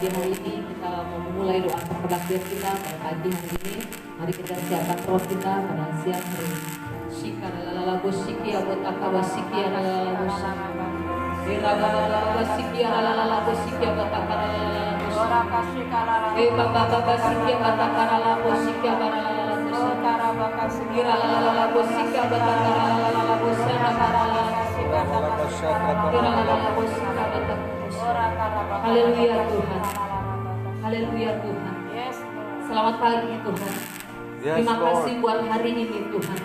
pagi hari ini kita mau memulai doa kebaktian kita pada pagi hari ini. Mari kita siapkan roh kita pada siang hari ini. Shika lalala bosiki abotaka wasiki lalala bosaka. Lalala wasiki lalala bosiki abotaka lalala bosaka. Baba basiki abotaka lalala bosiki lalala bosaka. Lalala bosiki abotaka lalala bosaka lalala bosaka. Haleluya Tuhan. Haleluya Tuhan. Selamat pagi Tuhan. Terima kasih buat hari ini Tuhan.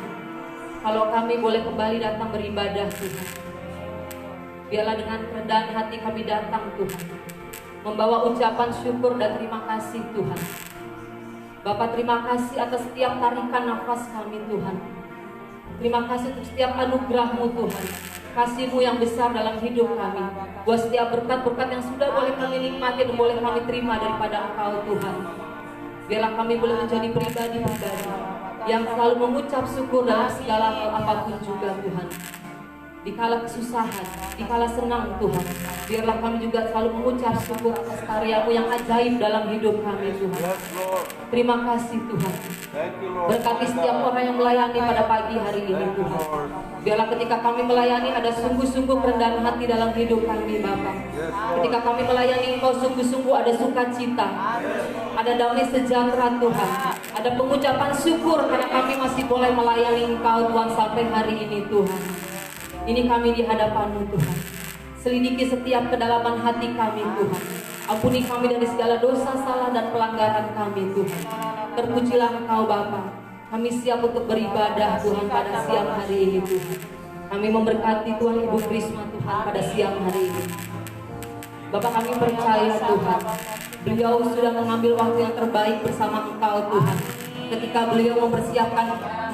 Kalau kami boleh kembali datang beribadah Tuhan, biarlah dengan kerendahan hati kami datang Tuhan, membawa ucapan syukur dan terima kasih Tuhan. Bapak, terima kasih atas setiap tarikan nafas kami Tuhan. Terima kasih untuk setiap anugerah-Mu Tuhan, kasih-Mu yang besar dalam hidup kami, buat setiap berkat-berkat yang sudah boleh kami nikmati dan boleh kami terima daripada Engkau Tuhan. Biarlah kami boleh menjadi pribadi-pribadi yang selalu mengucap syukur dalam segala hal apapun juga Tuhan. Dikala kesusahan, dikala senang Tuhan, biarlah kami juga selalu mengucap syukur atas karya-Mu yang ajaib dalam hidup kami Tuhan. Terima kasih Tuhan. Berkati setiap orang yang melayani pada pagi hari ini Tuhan. Biarlah ketika kami melayani ada sungguh-sungguh kerendahan hati dalam hidup kami Bapa. Ketika kami melayani Engkau sungguh-sungguh ada sukacita, ada damai sejahtera Tuhan, ada pengucapan syukur karena kami masih boleh melayani Engkau Tuhan sampai hari ini Tuhan. Ini kami di hadapan-Mu Tuhan. Selidiki setiap kedalaman hati kami Tuhan. Ampuni kami dari segala dosa, salah dan pelanggaran kami Tuhan. Terpujilah Engkau Bapa. Kami siap untuk beribadah Tuhan pada siang hari ini Tuhan. Kami memberkati Tuhan Ibu Krisma Tuhan pada siang hari ini. Bapak, kami percaya Tuhan, beliau sudah mengambil waktu yang terbaik bersama Engkau Tuhan, ketika beliau mempersiapkan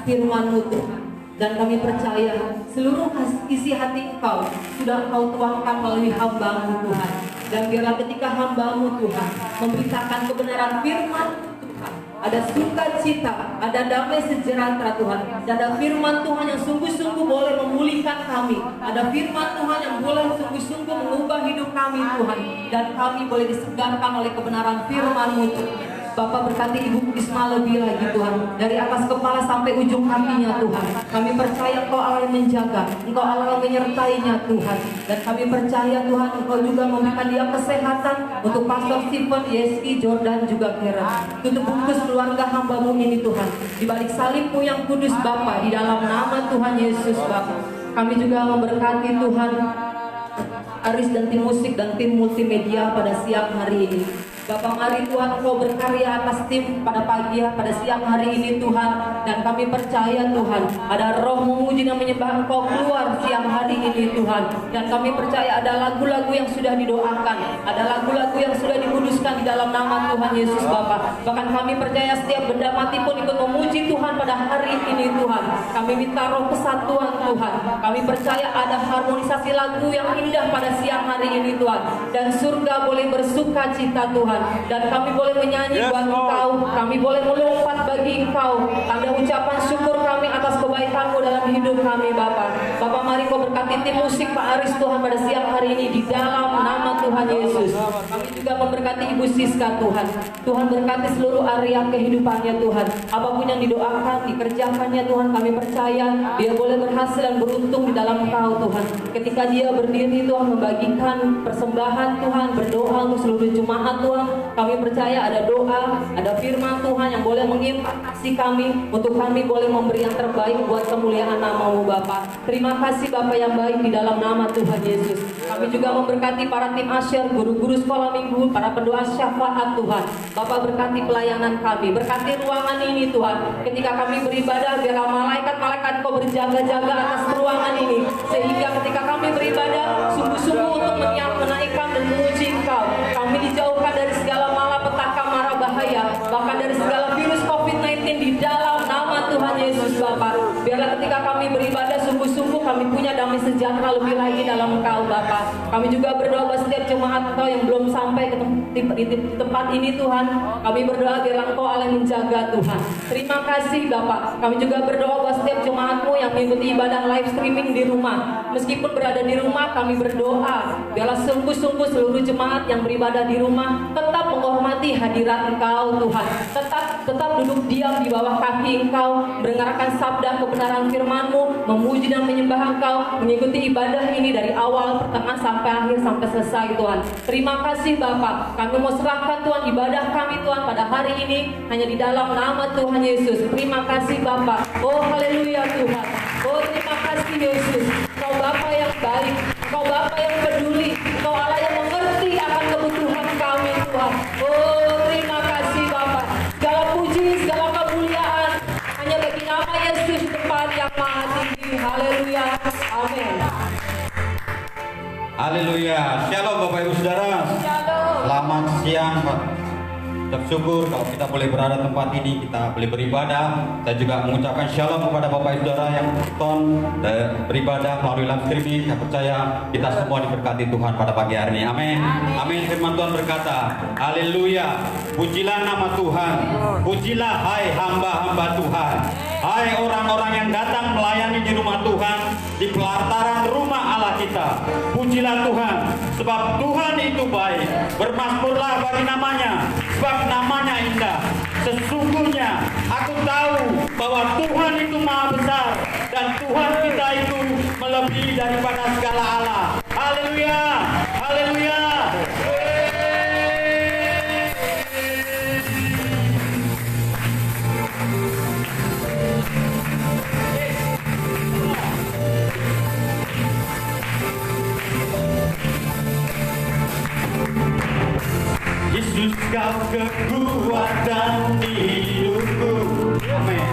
firman-Mu Tuhan. Dan kami percaya seluruh isi hati Engkau sudah Engkau tuangkan melalui hamba-Mu Tuhan. Dan biarlah ketika hamba-Mu Tuhan memberitakan kebenaran firman Tuhan, ada sukacita, ada damai sejahtera Tuhan. Dan ada firman Tuhan yang sungguh-sungguh boleh memulihkan kami. Ada firman Tuhan yang boleh sungguh-sungguh mengubah hidup kami Tuhan. Dan kami boleh disegarkan oleh kebenaran firman-Mu Tuhan. Bapak, berkati Ibu Krisma lebih lagi Tuhan, dari atas kepala sampai ujung kakinya Tuhan. Kami percaya Engkau Allah yang menjaga, Engkau Allah yang menyertainya Tuhan. Dan kami percaya Tuhan Engkau juga memberikan dia kesehatan untuk Pastor Stephen, Yeski, Jordan juga Karen. Untuk bungkus keluarga hamba-Mu ini Tuhan, di balik salib-Mu yang kudus Bapa, di dalam nama Tuhan Yesus Bapa. Kami juga memberkati Tuhan Aris dan tim musik dan tim multimedia pada siang hari ini. Bapak, mari Tuhan Engkau berkarya atas tim pada pagi, pada siang hari ini Tuhan. Dan kami percaya Tuhan, ada roh memuji dan menyembah Engkau keluar siang hari ini Tuhan. Dan kami percaya ada lagu-lagu yang sudah didoakan, ada lagu-lagu yang sudah dikuduskan di dalam nama Tuhan Yesus Bapa. Bahkan kami percaya setiap benda mati pun ikut memuji Tuhan pada hari ini Tuhan. Kami minta roh kesatuan Tuhan. Kami percaya ada harmonisasi lagu yang indah pada siang hari ini Tuhan. Dan surga boleh bersuka cita Tuhan. Dan kami boleh menyanyi buat Engkau, kami boleh melompat bagi Engkau. Tanda ucapan syukur kami atas kebaikan-Mu dalam hidup kami Bapa. Bapak, mari Kau berkati tim musik Pak Aris Tuhan pada siang hari ini di dalam nama Tuhan Yesus. Kami juga memberkati Ibu Siska Tuhan. Tuhan berkati seluruh area kehidupannya Tuhan. Apapun yang didoakan, dikerjakannya Tuhan, kami percaya dia boleh berhasil dan beruntung di dalam Engkau Tuhan. Ketika dia berdiri Tuhan membagikan persembahan Tuhan, berdoa untuk seluruh jemaat Tuhan, kami percaya ada doa, ada firman Tuhan yang boleh mengimpakasi kami, untuk kami boleh memberi yang terbaik buat kemuliaan nama-Mu Bapa. Terima kasih Bapa yang baik di dalam nama Tuhan Yesus. Kami juga memberkati para tim asyir, guru-guru sekolah minggu, para pendoa syafaat Tuhan. Bapak, berkati pelayanan kami, berkati ruangan ini Tuhan. Ketika kami beribadah, biarlah malaikat-malaikat Kau berjaga-jaga atas ruangan ini, sehingga ketika kami beribadah sungguh-sungguh untuk menaikkan dan memuji Engkau. Kami dijauhkan dari segala malapetaka, mara bahaya, bahkan dari segala virus COVID-19 di dalam nama Tuhan Yesus Bapa. Biarlah ketika kami beribadah sungguh-sungguh kami kami punya damai sejahtera lebih lagi dalam Engkau Bapa. Kami juga berdoa buat setiap jemaat Engkau yang belum sampai ke di tempat ini Tuhan. Kami berdoa biar Engkau Allah yang menjaga Tuhan. Terima kasih Bapak. Kami juga berdoa buat setiap jemaat-Mu yang mengikuti ibadah live streaming di rumah. Meskipun berada di rumah, kami berdoa biarlah sungguh-sungguh seluruh jemaat yang beribadah di rumah tetap menghormati hadirat Engkau Tuhan. Tetap duduk diam di bawah kaki Engkau, mendengarkan sabda kebenaran firman-Mu, memuji dan menyembah Engkau, mengikuti ibadah ini dari awal, pertengahan sampai akhir, sampai selesai Tuhan. Terima kasih Bapak. Kami mau serahkan Tuhan ibadah kami Tuhan pada hari ini hanya di dalam nama Tuhan Yesus. Terima kasih Bapak. Oh haleluya Tuhan. Oh terima kasih Yesus. Engkau Bapa yang baik, Engkau Bapa yang peduli, Engkau Allah yang mengerti akan kebutuhan kami Tuhan. Oh terima kasih Bapa. Segala puji, segala kemuliaan hanya bagi nama Yesus tempat yang maha tinggi. Haleluya. Amin. Haleluya. Shalom Bapak Ibu Saudara. Shalom. Selamat siang Pak. Ucap syukur kalau kita boleh berada di tempat ini, kita boleh beribadah. Saya juga mengucapkan shalom kepada Bapak Ibu Saudara yang nonton beribadah melalui live streaming. Saya percaya kita semua diberkati Tuhan pada pagi hari ini. Amin. Amin. Firman Tuhan berkata, haleluya. Pujilah nama Tuhan. Pujilah hai hamba-hamba Tuhan. Hai orang-orang yang datang melayani di rumah Tuhan, di pelataran rumah Allah kita. Pujilah Tuhan, sebab Tuhan itu baik. Bermasmurlah bagi namanya, sebab namanya indah. Sesungguhnya aku tahu bahwa Tuhan itu maha besar, dan Tuhan kita itu melebihi daripada segala Allah. Haleluya, haleluya. Yesus kau kekuatan di hidupku. Amin.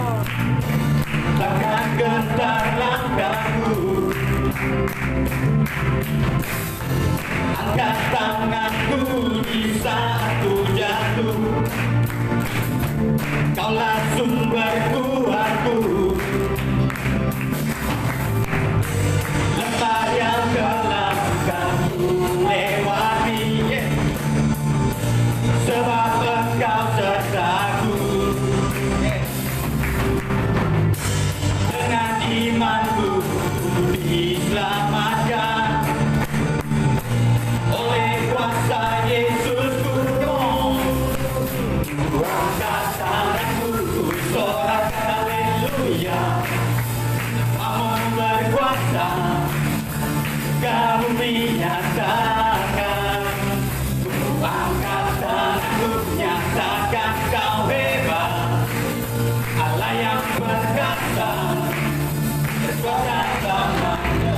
Takkan gentar langkahku. Angkat tanganku di saat ku jatuh. Kaulah sumber kuatku. Lembah yang gelap kan ku lewati, sebab Engkau sertaku. Dengan imanku diselamatkan oleh kuasa Yesusku. Angkat tanganku, sorakan haleluya. Namamu berkuasa, Kau menyatakan. Angkat tanganku, nyatakan Kau hebat. Allah yang berkata, berkuasa selamanya.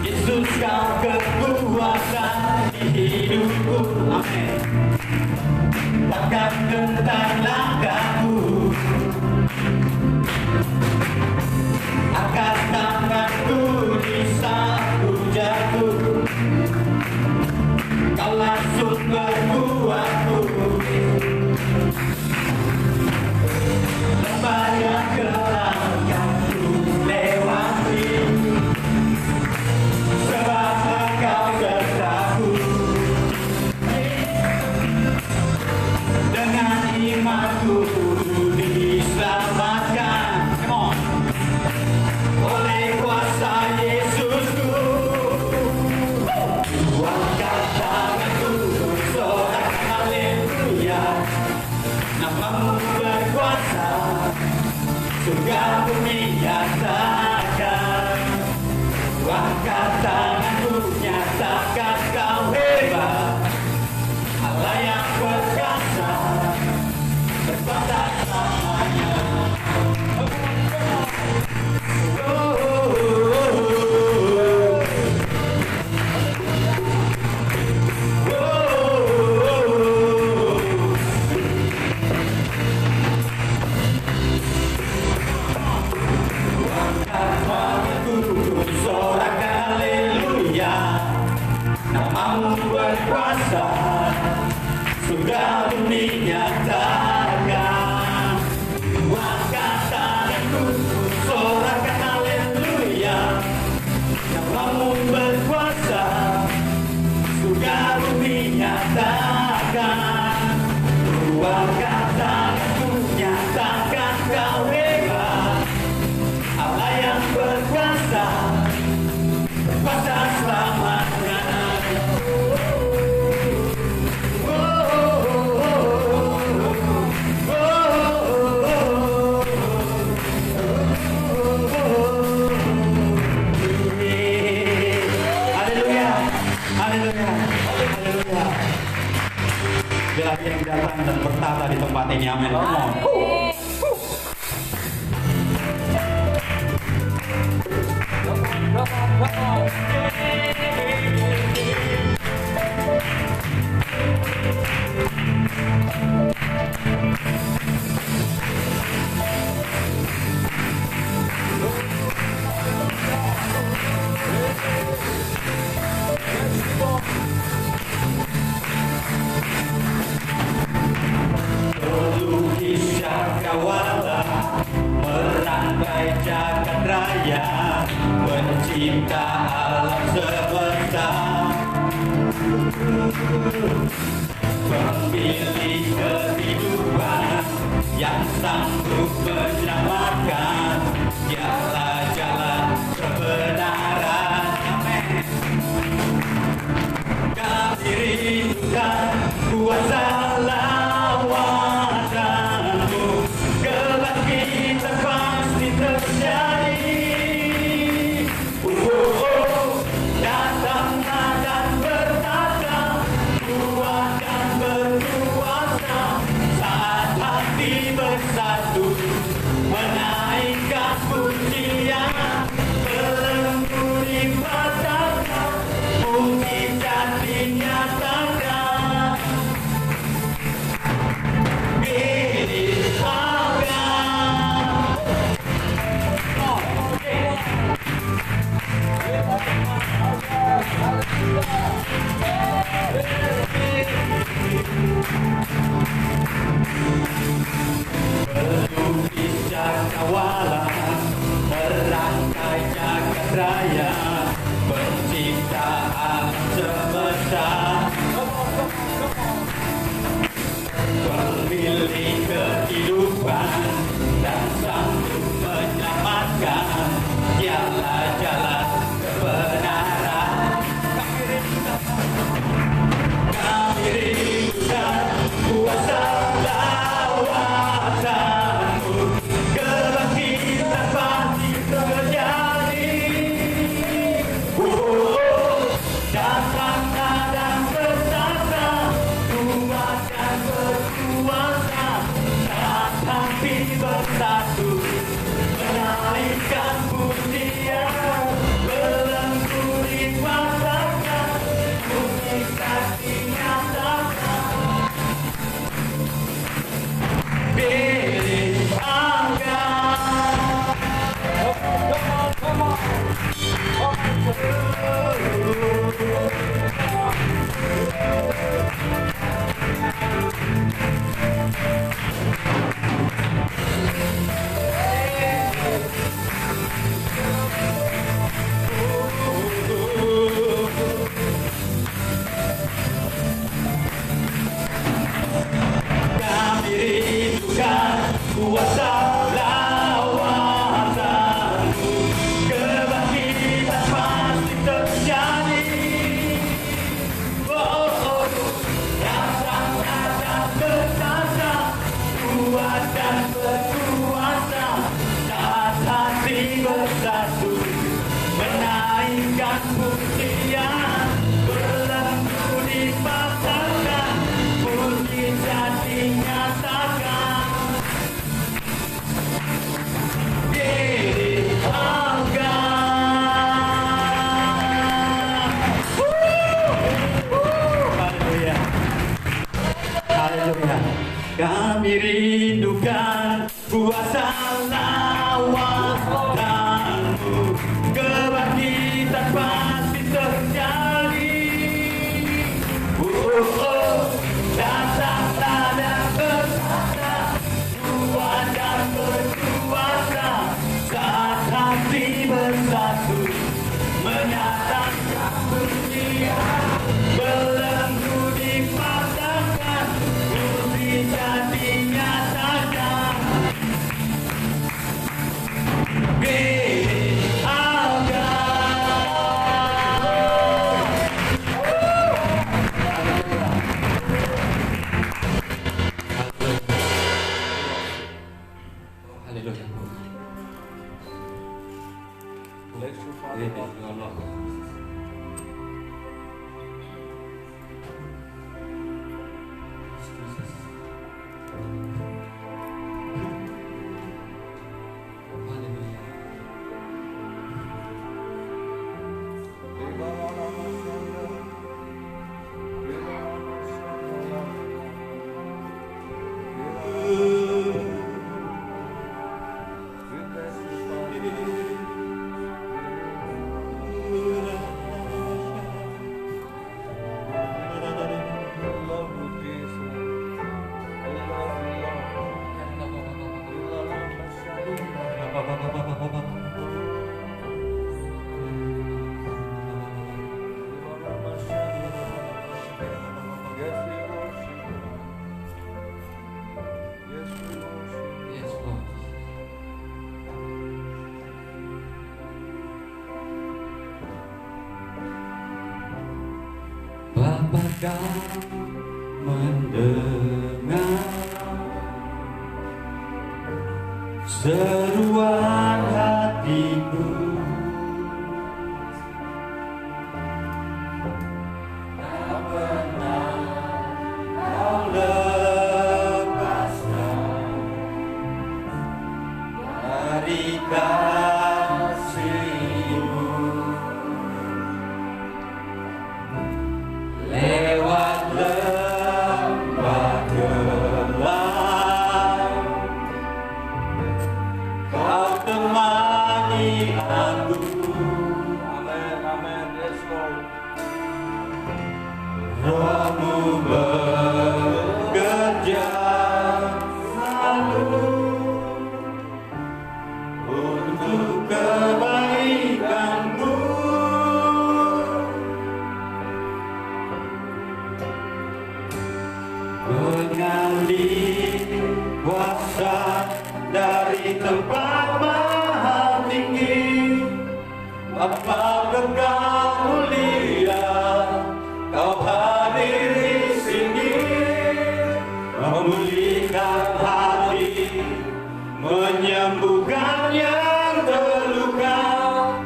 Yesus Kau kekuatan di hidupku. Amin. Takkan gentar langkahku. Angkat tanganku di saat ku jatuh. Kaulah sumber kuatku. Lembah yang gelap yang ku lewati, sebab Engkau sertaku. Dengan imanku diselamatkan. Come on. Oleh kuasa Yesusku. Angkat tanganku, sorakan haleluya. Namamu berkuasa, surga bumi nyatakan. Angkat tanganku, nyatakan Kau hebat. Allah yang berkuasa, berkuasa selamanya. Angkat tanganku, sorakan haleluya. Kau hebat, Allah yang berkuasa, kuasa selamatkan aku. Haleluya, haleluya, haleluya. Bila yang datang dan bertata di tempat ini, amin. Pelukis cakrawala, merangkai jagat raya, pencipta alam semesta, pemilik kehidupan yang sanggup menyelamatkan, dialah jalan kebenaran. Amin. Kami rindukan kuasa lawananmu, kebangkitan pasti terjadi. Datanglah dan bertata, kuat dan berkuasa, saat hati bersatu, menaikkan pujian, belenggu dipatahkan, mukjizat dinyatakan. Ini pelukis cakrawala, merangkai jagat raya, pencipta alam semesta, pemilik kehidupan dan sanggup menyelamatkan, dialah jalan kebenaran. Kami rindukan kuasa lawananmu, kebangkitan pasti terjadi. Datanglah dan bersama, kuat dan berkuasa, saat hati bersatu, menaikkan pujian, belenggu dipasangkan, mukjizat dinyatakan. Pilih kami rindukan kuasa lawananmu, kebangkitan pasti terjadi. Datanglah dan bertata, kuat dan berkuasa, saat hati bersatu, menaikkan pujian, belenggu dipasangkan, mukjizat dinyatakan. Diri Haleluya, haleluya. Kami rindukan kuasa lawananmu, kebangkitan pasti terjadi. Datanglah dan bersama, kuat dan berkuasa, saat hati bersatu, menyatakan pujian, belenggu dipasangkan, mukjizat dinyatakan. Haleluya. Bless you, Father Ini God. ya Allah. Haleluya. Yes, Lord. Bapa kau mendengar seruan hatiku, tak pernah kau lepaskan dari kasih-Mu. Lewat lembah gelap, Kau temani aku. Amen, amen. Yes, Lord. Roh-Mu bekerja selalu untuk kebaikan-Mu. Mengalir kuasa dari tempat maha tinggi, Bapa kekal mulia, Kau hadir di sini, memulihkan hati, menyembuhkan yang terluka.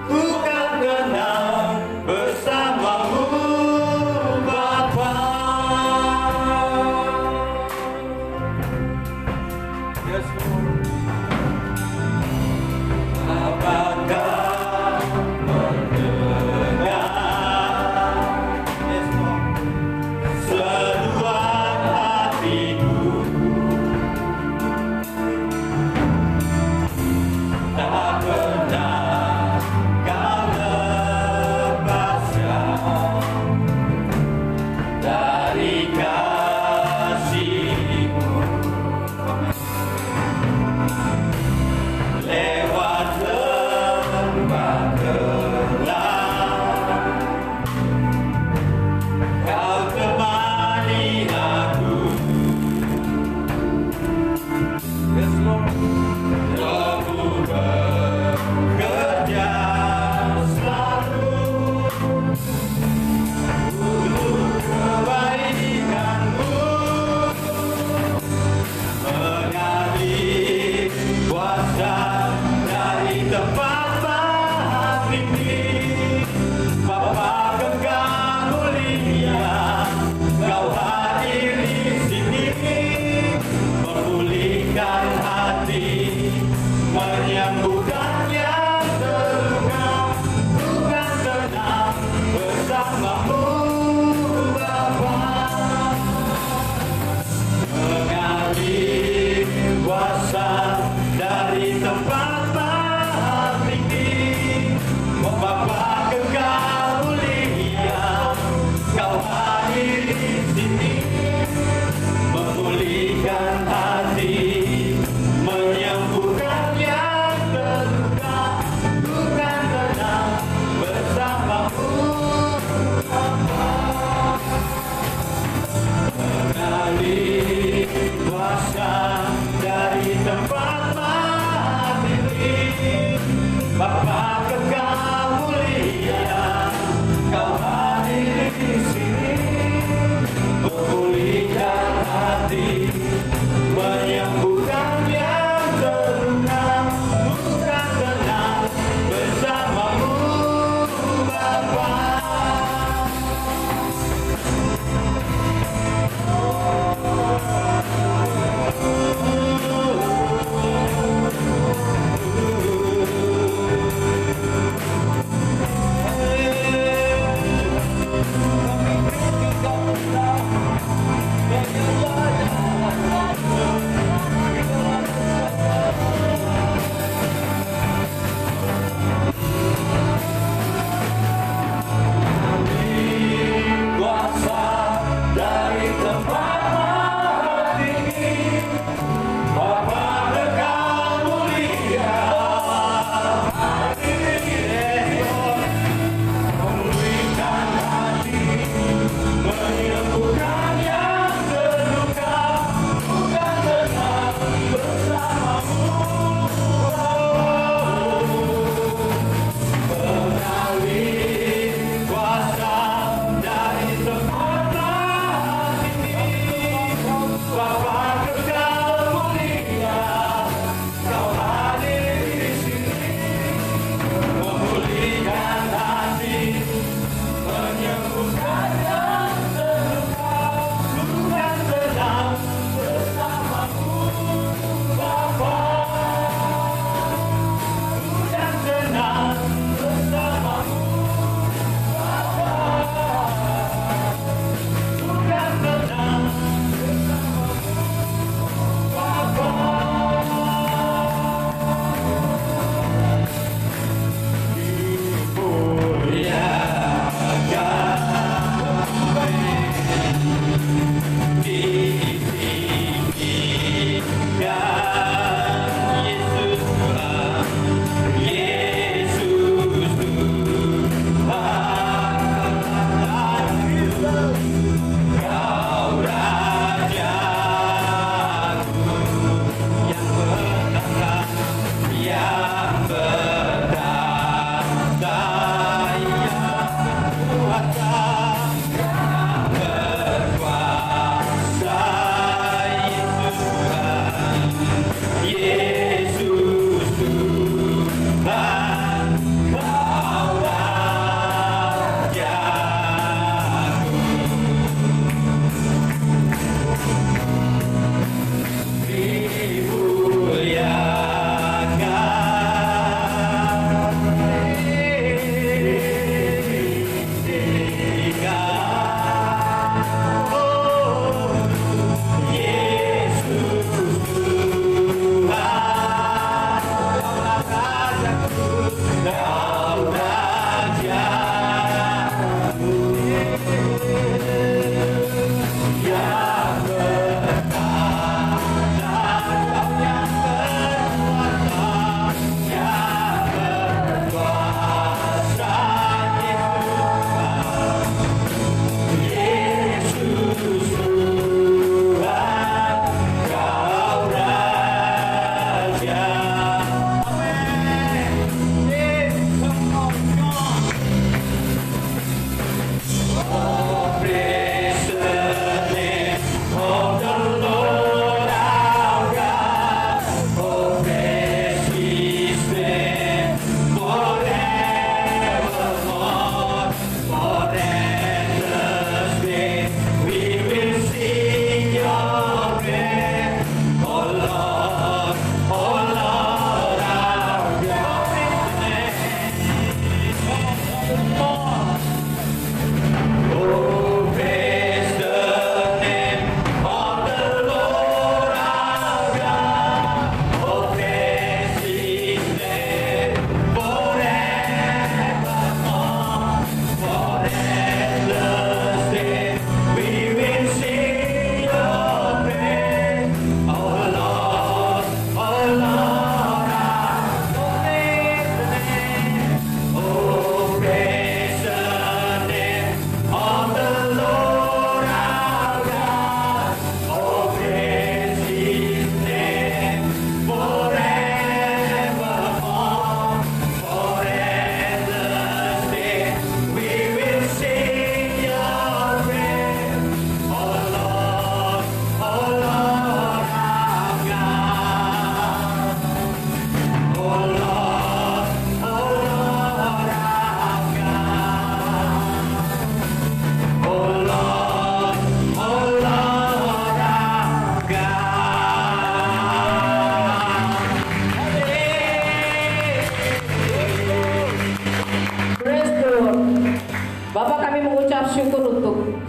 Ku kan tenang bersama-Mu, Bapa. Yes, Lord. Apakah mendengar seruan hatiku, tak pernah Kau lepaskan dari kasih-Mu.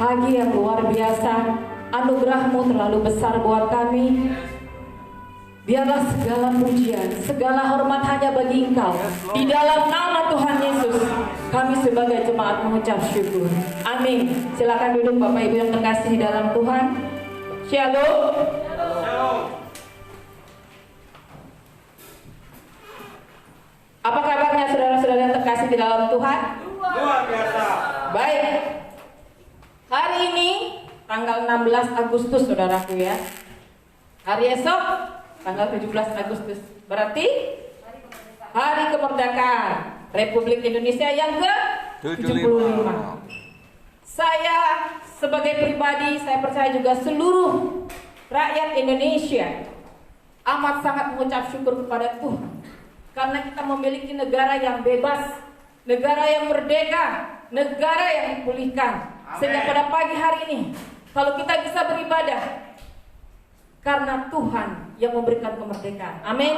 pagi yang luar biasa. Anugerah-Mu terlalu besar buat kami. Biarlah segala pujian, segala hormat hanya bagi Engkau. Di dalam nama Tuhan Yesus, kami sebagai jemaat mengucap syukur. Amin. Silakan duduk Bapak Ibu yang terkasih di dalam Tuhan. Shalom. Apa kabarnya saudara-saudara yang terkasih di dalam Tuhan? Luar biasa. Baik. Hari ini tanggal 16 Agustus saudaraku ya. Hari esok tanggal 17 Agustus. Berarti Hari Kemerdekaan Republik Indonesia yang ke-75. Saya sebagai pribadi, saya percaya juga seluruh rakyat Indonesia amat sangat mengucap syukur kepada Tuhan. Karena kita memiliki negara yang bebas, negara yang merdeka, negara yang dipulihkan. Sehingga pada pagi hari ini, kalau kita bisa beribadah, karena Tuhan yang memberikan kemerdekaan. Amin.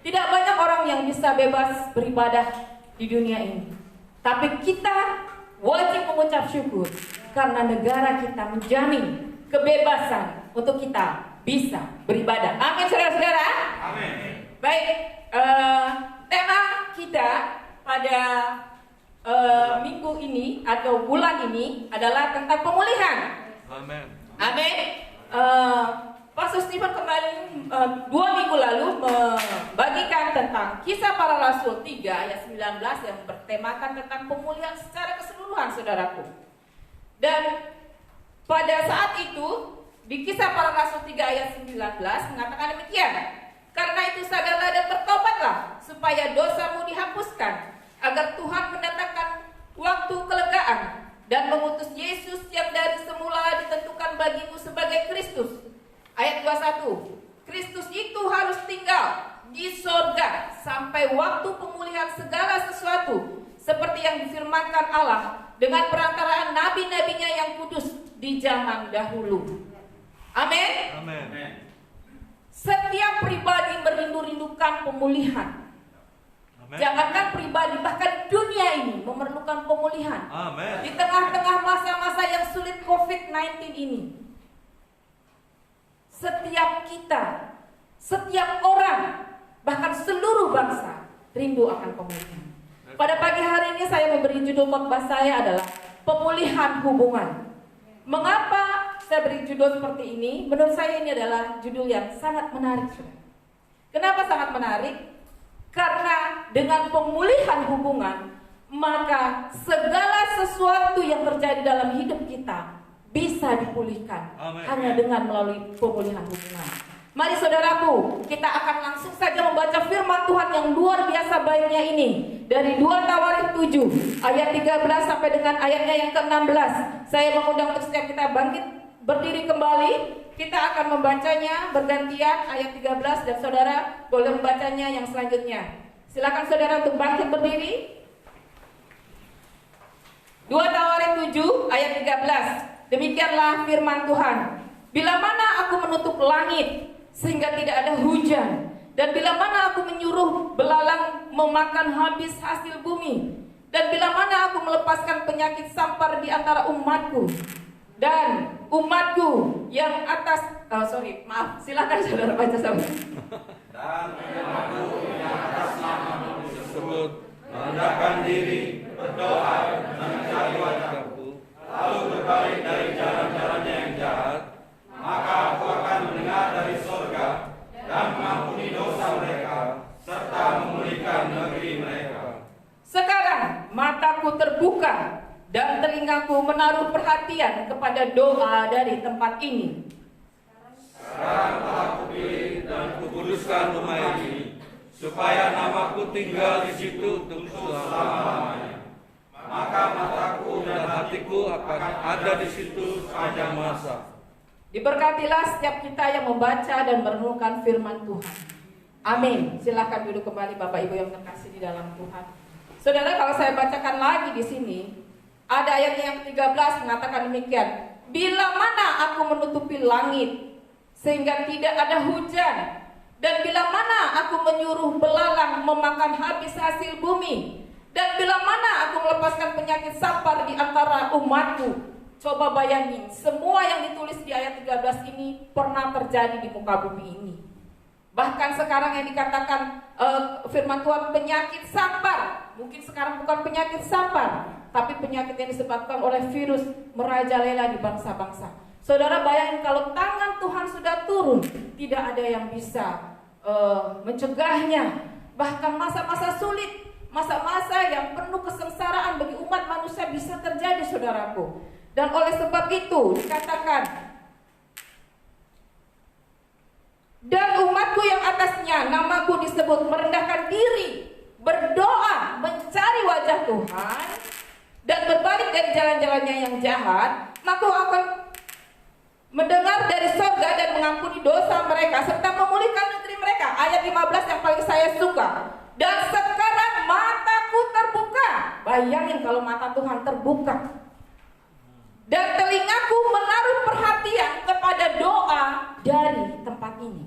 Tidak banyak orang yang bisa bebas beribadah di dunia ini. Tapi kita wajib mengucap syukur, karena negara kita menjamin kebebasan untuk kita bisa beribadah. Amin saudara-saudara. Amin. Baik. Tema kita pada minggu ini atau bulan ini adalah tentang pemulihan. Amin. Amin. Pastor Stephen kemarin 2 minggu lalu membagikan tentang Kisah Para Rasul 3 ayat 19 yang bertemakan tentang pemulihan secara keseluruhan saudaraku. Dan pada saat itu di Kisah Para Rasul 3 ayat 19 mengatakan demikian. Karena itu sadarlah dan bertobatlah, supaya dosamu dihapuskan, agar Tuhan mendatangkan waktu kelegaan dan mengutus Yesus yang dari semula ditentukan bagimu sebagai Kristus. Ayat 21, Kristus itu harus tinggal di sorga sampai waktu pemulihan segala sesuatu, seperti yang difirmankan Allah dengan perantaraan nabi-nabinya yang kudus di zaman dahulu. Amin. Amin. Setiap pribadi merindu-rindukan pemulihan. Amin. Jangankan pribadi, bahkan dunia ini memerlukan pemulihan. Amin. Di tengah-tengah masa-masa yang sulit COVID-19 ini, setiap kita, setiap orang, bahkan seluruh bangsa rindu akan pemulihan. Pada pagi hari ini saya memberi judul khotbah saya adalah pemulihan hubungan. Mengapa saya beri judul seperti ini? Menurut saya ini adalah judul yang sangat menarik. Kenapa sangat menarik? Karena dengan pemulihan hubungan, maka segala sesuatu yang terjadi dalam hidup kita bisa dipulihkan. Amin. Hanya dengan melalui pemulihan hubungan. Mari saudaraku, kita akan langsung saja membaca firman Tuhan yang luar biasa baiknya ini. Dari 2 Tawarikh 7 ayat 13 sampai dengan ayatnya yang ke-16. Saya mengundang untuk setiap kita bangkit berdiri kembali. Kita akan membacanya bergantian ayat 13 dan saudara boleh membacanya yang selanjutnya. Silakan saudara untuk bangkit berdiri. 2 Tawarikh 7 ayat 13. Demikianlah firman Tuhan. Bila mana aku menutup langit sehingga tidak ada hujan, dan bila mana aku menyuruh belalang memakan habis hasil bumi, dan bila mana aku melepaskan penyakit sampar di antara umatku, dan umatku yang atas silakan saudara baca sama. Dan umatku yang atas nama tersebut merendahkan diri, berdoa, mencari wajahku, lalu berbalik dari jalan-jalannya yang jahat, maka aku akan mendengar dari sorga dan mengampuni dosa mereka serta memulihkan negeri mereka. Sekarang mataku terbuka dan telingaku menaruh perhatian kepada doa dari tempat ini. Sekarang telah kupilih dan kukuduskan rumah ini, supaya namaku tinggal di situ untuk selama-lamanya. Maka mataku dan hatiku akan ada di situ sepanjang masa. Diberkatilah setiap kita yang membaca dan merenungkan firman Tuhan. Amin. Silakan duduk kembali Bapak Ibu yang terkasih di dalam Tuhan. Saudara, kalau saya bacakan lagi di sini, ada ayat yang 13 mengatakan demikian. Bila mana aku menutupi langit sehingga tidak ada hujan, dan bila mana aku menyuruh belalang memakan habis hasil bumi, dan bila mana aku melepaskan penyakit sampar di antara umatku, coba bayangin, semua yang ditulis di ayat 13 ini pernah terjadi di muka bumi ini. Bahkan sekarang yang dikatakan firman Tuhan penyakit sampar, mungkin sekarang bukan penyakit sampar, tapi penyakit yang disebabkan oleh virus merajalela di bangsa-bangsa. Saudara bayangin kalau tangan Tuhan sudah turun, tidak ada yang bisa mencegahnya. Bahkan masa-masa sulit, masa-masa yang penuh kesengsaraan bagi umat manusia bisa terjadi, saudaraku. Dan oleh sebab itu dikatakan, dan umatku yang atasnya namaku disebut merendahkan diri, berdoa, mencari wajah Tuhan, dan berbalik dari jalan-jalannya yang jahat, maka akan mendengar dari surga dan mengampuni dosa mereka serta memulihkan negeri mereka. Ayat 15 yang paling saya suka. Dan sekarang mataku terbuka. Bayangin kalau mata Tuhan terbuka. Dan telingaku menaruh perhatian kepada doa dari tempat ini.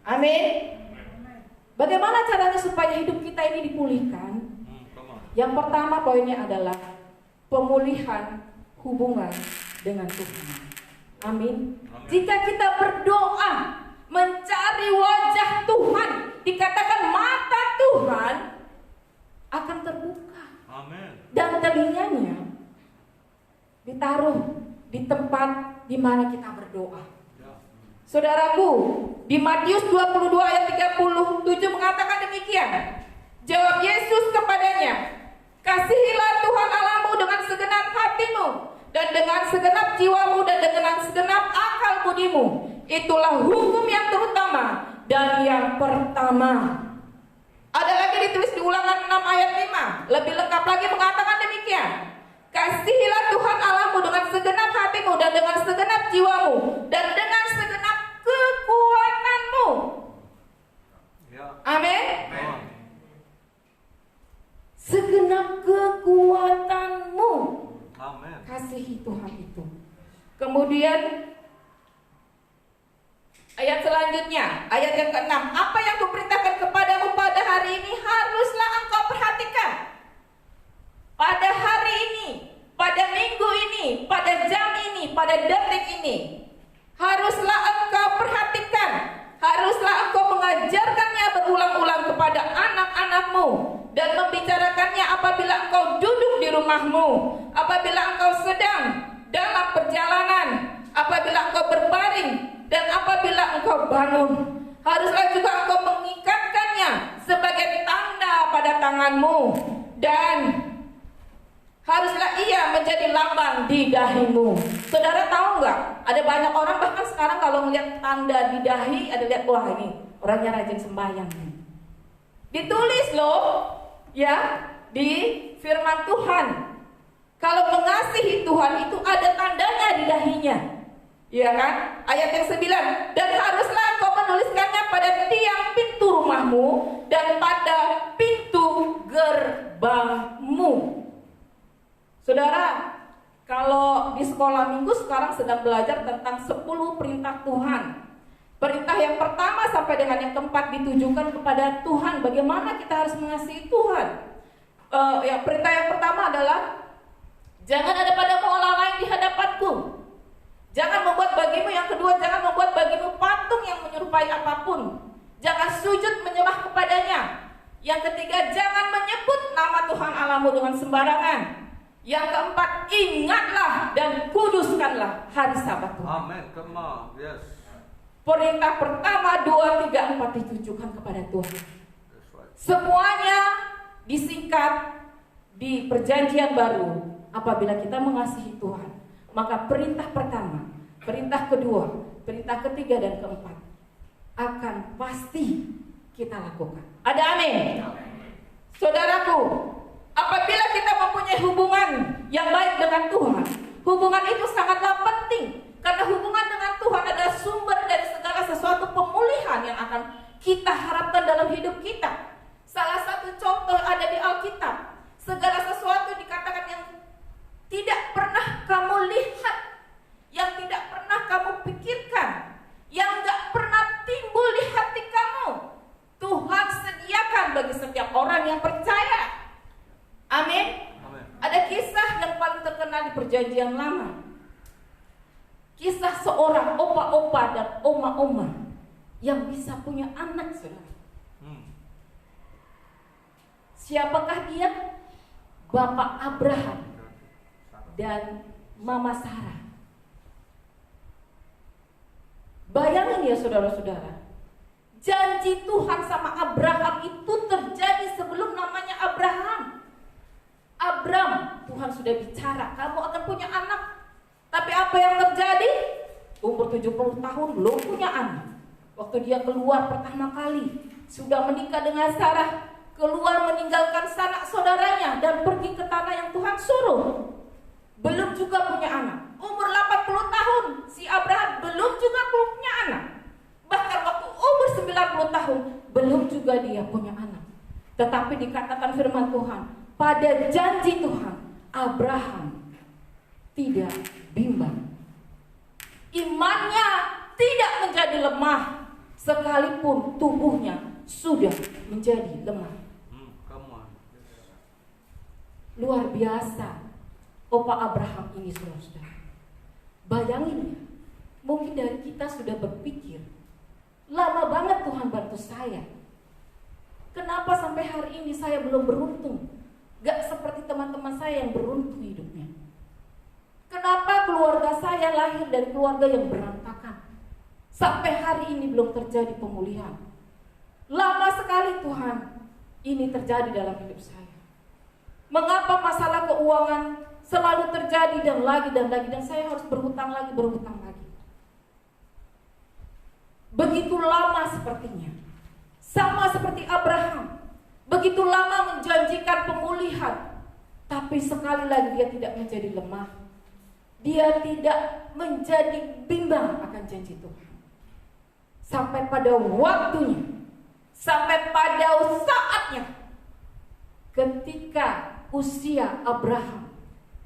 Amin. Bagaimana caranya supaya hidup kita ini dipulihkan? Yang pertama poinnya adalah pemulihan hubungan dengan Tuhan. Amin. Jika kita berdoa mencari wajah Tuhan, dikatakan mata Tuhan akan terbuka. Amin. Dan telinganya ditaruh di tempat di mana kita berdoa. Saudaraku, di Matius 22 ayat 37 mengatakan demikian. Jawab Yesus kepadanya, kasihilah Tuhan Allahmu dengan segenap hatimu, dan dengan segenap jiwamu, dan dengan segenap akal budimu. Itulah hukum yang terutama dan yang pertama. Ada lagi ditulis di Ulangan 6 ayat 5. Lebih lengkap lagi mengatakan demikian. Kasihilah Tuhan Allahmu dengan segenap hatimu, dan dengan segenap jiwamu, dan dengan segenap kekuatanmu. Ya. Amin. Segenap kekuatanmu. Amin. Kasihi Tuhan itu. Kemudian ayat selanjutnya, ayat yang ke-6. Apa yang kuperintahkan kepadamu pada hari ini haruslah engkau perhatikan. Pada hari ini, pada minggu ini, pada jam ini, pada detik ini, haruslah engkau perhatikan. Haruslah engkau mengajarkannya berulang-ulang kepada anak-anakmu, dan membicarakannya apabila engkau duduk di rumahmu, apabila engkau sedang dalam perjalanan, apabila engkau berbaring, dan apabila engkau bangun. Haruslah juga engkau mengikatkannya sebagai tanda pada tanganmu, dan haruslah ia menjadi lambang di dahimu. Saudara tahu nggak? Ada banyak orang bahkan sekarang kalau melihat tanda di dahi, ada lihat, wah ini orangnya rajin sembahyang. Ditulis loh, ya, di firman Tuhan. Kalau mengasihi Tuhan itu ada tandanya di dahinya. Iya kan? Ayat yang 9. Dan haruslah engkau menuliskannya pada tiang pintu rumahmu dan pada pintu gerbangmu. Saudara, kalau di sekolah minggu sekarang sedang belajar tentang 10 perintah Tuhan. Perintah yang pertama sampai dengan yang keempat ditujukan kepada Tuhan. Bagaimana kita harus mengasihi Tuhan? Perintah yang pertama adalah jangan ada padamu Allah lain di hadapanku. Jangan membuat bagimu. Yang kedua, jangan membuat bagimu patung yang menyerupai apapun. Jangan sujud menyembah kepadanya. Yang ketiga, jangan menyebut nama Tuhan Allahmu dengan sembarangan. Yang keempat, ingatlah dan kuduskanlah hari Sabat Tuhan. Amen. Come on. Yes. Perintah pertama, 2, 3, 4 ditujukan kepada Tuhan. That's right. Semuanya disingkat di perjanjian baru. Apabila kita mengasihi Tuhan, maka perintah pertama, perintah kedua, perintah ketiga dan keempat akan pasti kita lakukan. Ada amin? Saudaraku, apabila kita mempunyai hubungan yang baik dengan Tuhan, hubungan itu sangatlah penting. Karena hubungan dengan Tuhan adalah sumber dari segala sesuatu pemulihan yang akan kita harapkan dalam hidup kita. Salah satu contoh ada di Alkitab. Segala sesuatu dikatakan yang tidak pernah kamu lihat, yang tidak pernah kamu pikirkan, yang gak pernah timbul di hati kamu, Tuhan sediakan bagi setiap orang yang percaya. Amin. Ada kisah yang paling terkenal di perjanjian lama. Kisah seorang opa-opa dan oma-oma yang bisa punya anak, saudara. Siapakah dia? Bapak Abraham dan Mama Sarah. Bayangin ya saudara-saudara, janji Tuhan sama Abraham itu terjadi sebelum namanya Abraham. Abram, Tuhan sudah bicara, kamu akan punya anak. Tapi apa yang terjadi? Umur 70 tahun belum punya anak. Waktu dia keluar pertama kali, sudah menikah dengan Sarah, keluar meninggalkan sanak saudaranya dan pergi ke tanah yang Tuhan suruh. Belum juga punya anak. Umur 80 tahun, si Abraham belum juga punya anak. Bahkan waktu umur 90 tahun, belum juga dia punya anak. Tetapi dikatakan firman Tuhan, pada janji Tuhan, Abraham tidak bimbang. Imannya tidak menjadi lemah, sekalipun tubuhnya sudah menjadi lemah. Luar biasa Opa Abraham ini, saudara. Bayangin ya, mungkin dari kita sudah berpikir, lama banget Tuhan bantu saya. Kenapa sampai hari ini saya belum beruntung? Gak seperti teman-teman saya yang beruntung hidupnya. Kenapa keluarga saya lahir dari keluarga yang berantakan? Sampai hari ini belum terjadi pemulihan. Lama sekali Tuhan ini terjadi dalam hidup saya. Mengapa masalah keuangan selalu terjadi dan lagi dan saya harus berhutang lagi. Begitu lama sepertinya. Sama seperti Abraham, begitu lama menjanjikan pemulihan, tapi sekali lagi dia tidak menjadi lemah. Dia tidak menjadi bimbang akan janji Tuhan. Sampai pada waktunya, sampai pada saatnya, ketika usia Abraham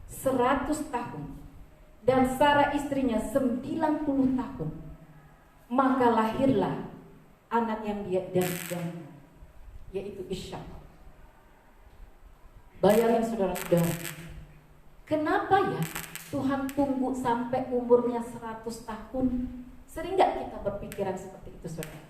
100 tahun dan Sarah istrinya 90 tahun, maka lahirlah anak yang dia idam-idamkan, yaitu Ishak. Bayangin saudara-saudara, kenapa ya Tuhan tunggu sampai umurnya 100 tahun? Sering gak kita berpikiran seperti itu, saudara?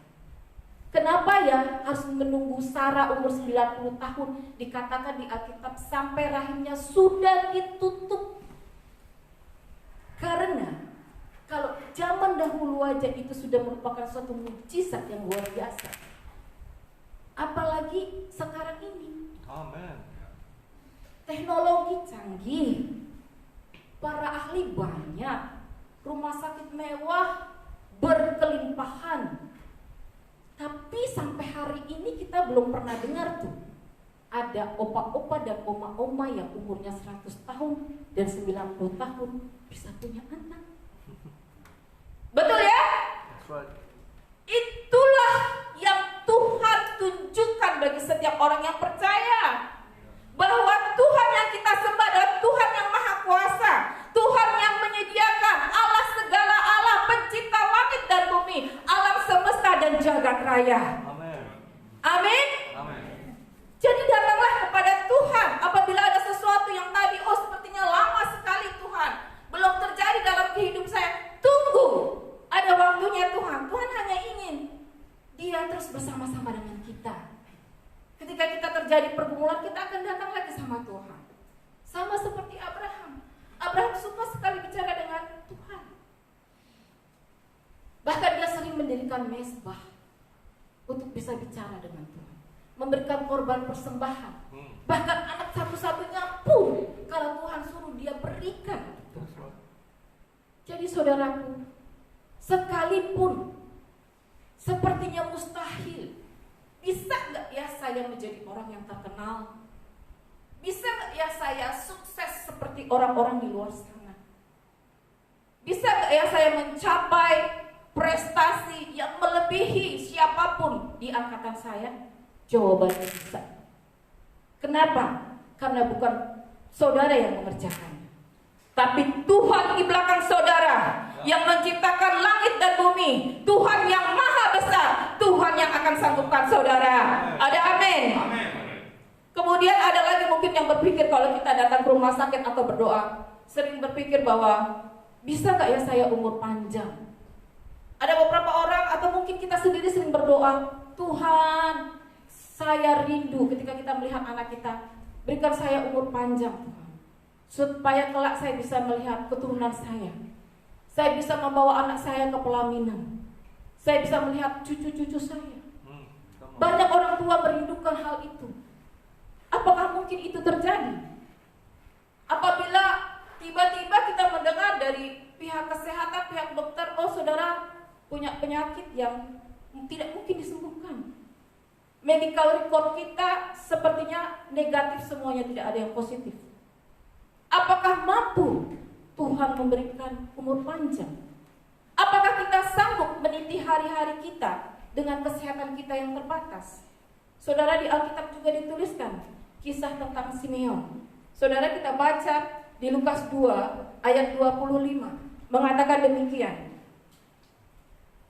Kenapa ya harus menunggu Sarah umur 90 tahun? Dikatakan di Alkitab sampai rahimnya sudah ditutup. Karena kalau zaman dahulu aja itu sudah merupakan suatu mukjizat yang luar biasa, apalagi sekarang ini. Amen. Teknologi canggih, para ahli banyak, rumah sakit mewah berkelimpahan. Tapi sampai hari ini kita belum pernah dengar tuh ada opa-opa dan oma-oma yang umurnya 100 tahun dan 90 tahun bisa punya anak. Betul ya? That's right. Itulah yang Tuhan tunjukkan bagi setiap orang yang percaya, bahwa Tuhan yang kita sembah adalah Tuhan yang Maha Kuasa, Tuhan yang menyediakan, Allah segala Allah, pencipta langit dan bumi, alam semesta dan jagat raya. Amen. Amin. Amen. Jadi datanglah kepada Tuhan apabila ada sesuatu yang tadi, sepertinya lama sekali Tuhan, belum terjadi dalam kehidupan saya. Tunggu, ada waktunya Tuhan. Tuhan hanya ingin Dia terus bersama-sama dengan kita. Ketika kita terjadi pergumulan, kita akan datang lagi sama Tuhan. Sama seperti Abraham. Abraham suka sekali bicara dengan Tuhan. Bahkan dia sering mendirikan mezbah untuk bisa bicara dengan Tuhan, memberikan korban persembahan. Bahkan anak satu-satunya pun kalau Tuhan suruh dia berikan. Jadi saudaraku, sekalipun sepertinya mustahil, bisa gak ya saya menjadi orang yang terkenal? Bisa gak ya saya sukses seperti orang-orang di luar sana? Bisa gak ya saya mencapai prestasi yang melebihi siapapun di angkatan saya? Jawabannya bisa. Kenapa? Karena bukan saudara yang mengerjakannya, tapi Tuhan di belakang saudara yang menciptakan langit dan bumi. Tuhan yang maha besar, Tuhan yang akan sanggupkan saudara. Ada amin? Kemudian ada lagi mungkin yang berpikir kalau kita datang ke rumah sakit atau berdoa, sering berpikir bahwa bisa nggak ya saya umur panjang? Ada beberapa orang atau mungkin kita sendiri sering berdoa, Tuhan, saya rindu ketika kita melihat anak kita, berikan saya umur panjang Tuhan, supaya kelak saya bisa melihat keturunan saya bisa membawa anak saya ke pelaminan, saya bisa melihat cucu-cucu saya. Banyak orang tua merindukan hal itu. Apakah mungkin itu terjadi? Apabila tiba-tiba kita mendengar dari pihak kesehatan, pihak dokter, oh saudara punya penyakit yang tidak mungkin disembuhkan. Medical record kita sepertinya negatif semuanya, tidak ada yang positif. Apakah mampu Tuhan memberikan umur panjang? Apakah kita sanggup meniti hari-hari kita dengan kesehatan kita yang terbatas? Saudara, di Alkitab juga dituliskan kisah tentang Simeon. Saudara, kita baca di Lukas 2 ayat 25 mengatakan demikian.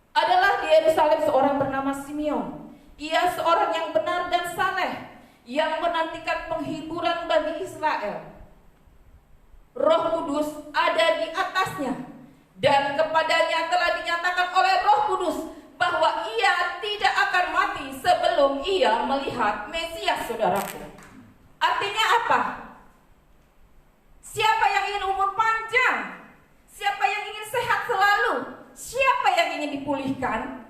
Adalah di Yerusalem seorang bernama Simeon. Ia seorang yang benar dan saleh, yang menantikan penghiburan bagi Israel. Roh Kudus ada di atasnya, dan kepadanya telah dinyatakan oleh Roh Kudus bahwa ia tidak akan mati sebelum ia melihat Mesias, saudaraku. Artinya apa? Siapa yang ingin umur panjang? Siapa yang ingin sehat selalu? Siapa yang ingin dipulihkan?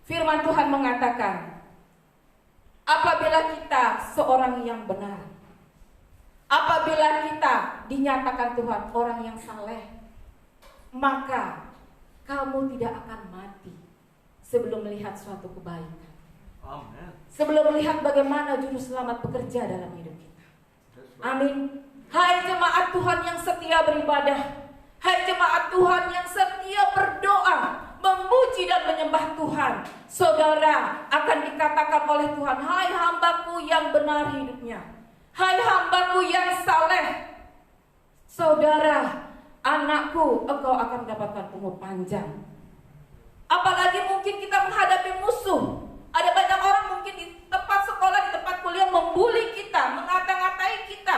Firman Tuhan mengatakan, apabila kita seorang yang benar, apabila kita dinyatakan Tuhan orang yang saleh, maka kamu tidak akan mati sebelum melihat suatu kebaikan. Amin. Sebelum melihat bagaimana juru selamat bekerja dalam hidup kita. Amin. Hai jemaat Tuhan yang setia beribadah, hai jemaat Tuhan yang setia berdoa, memuji dan menyembah Tuhan, saudara akan dikatakan oleh Tuhan, hai hambaku yang benar hidupnya, hai hambaku yang saleh. Saudara, anakku, engkau akan mendapatkan umur panjang. Apalagi mungkin kita menghadapi musuh. Ada banyak orang mungkin di tempat sekolah, di tempat kuliah membuli kita, mengata-ngatai kita,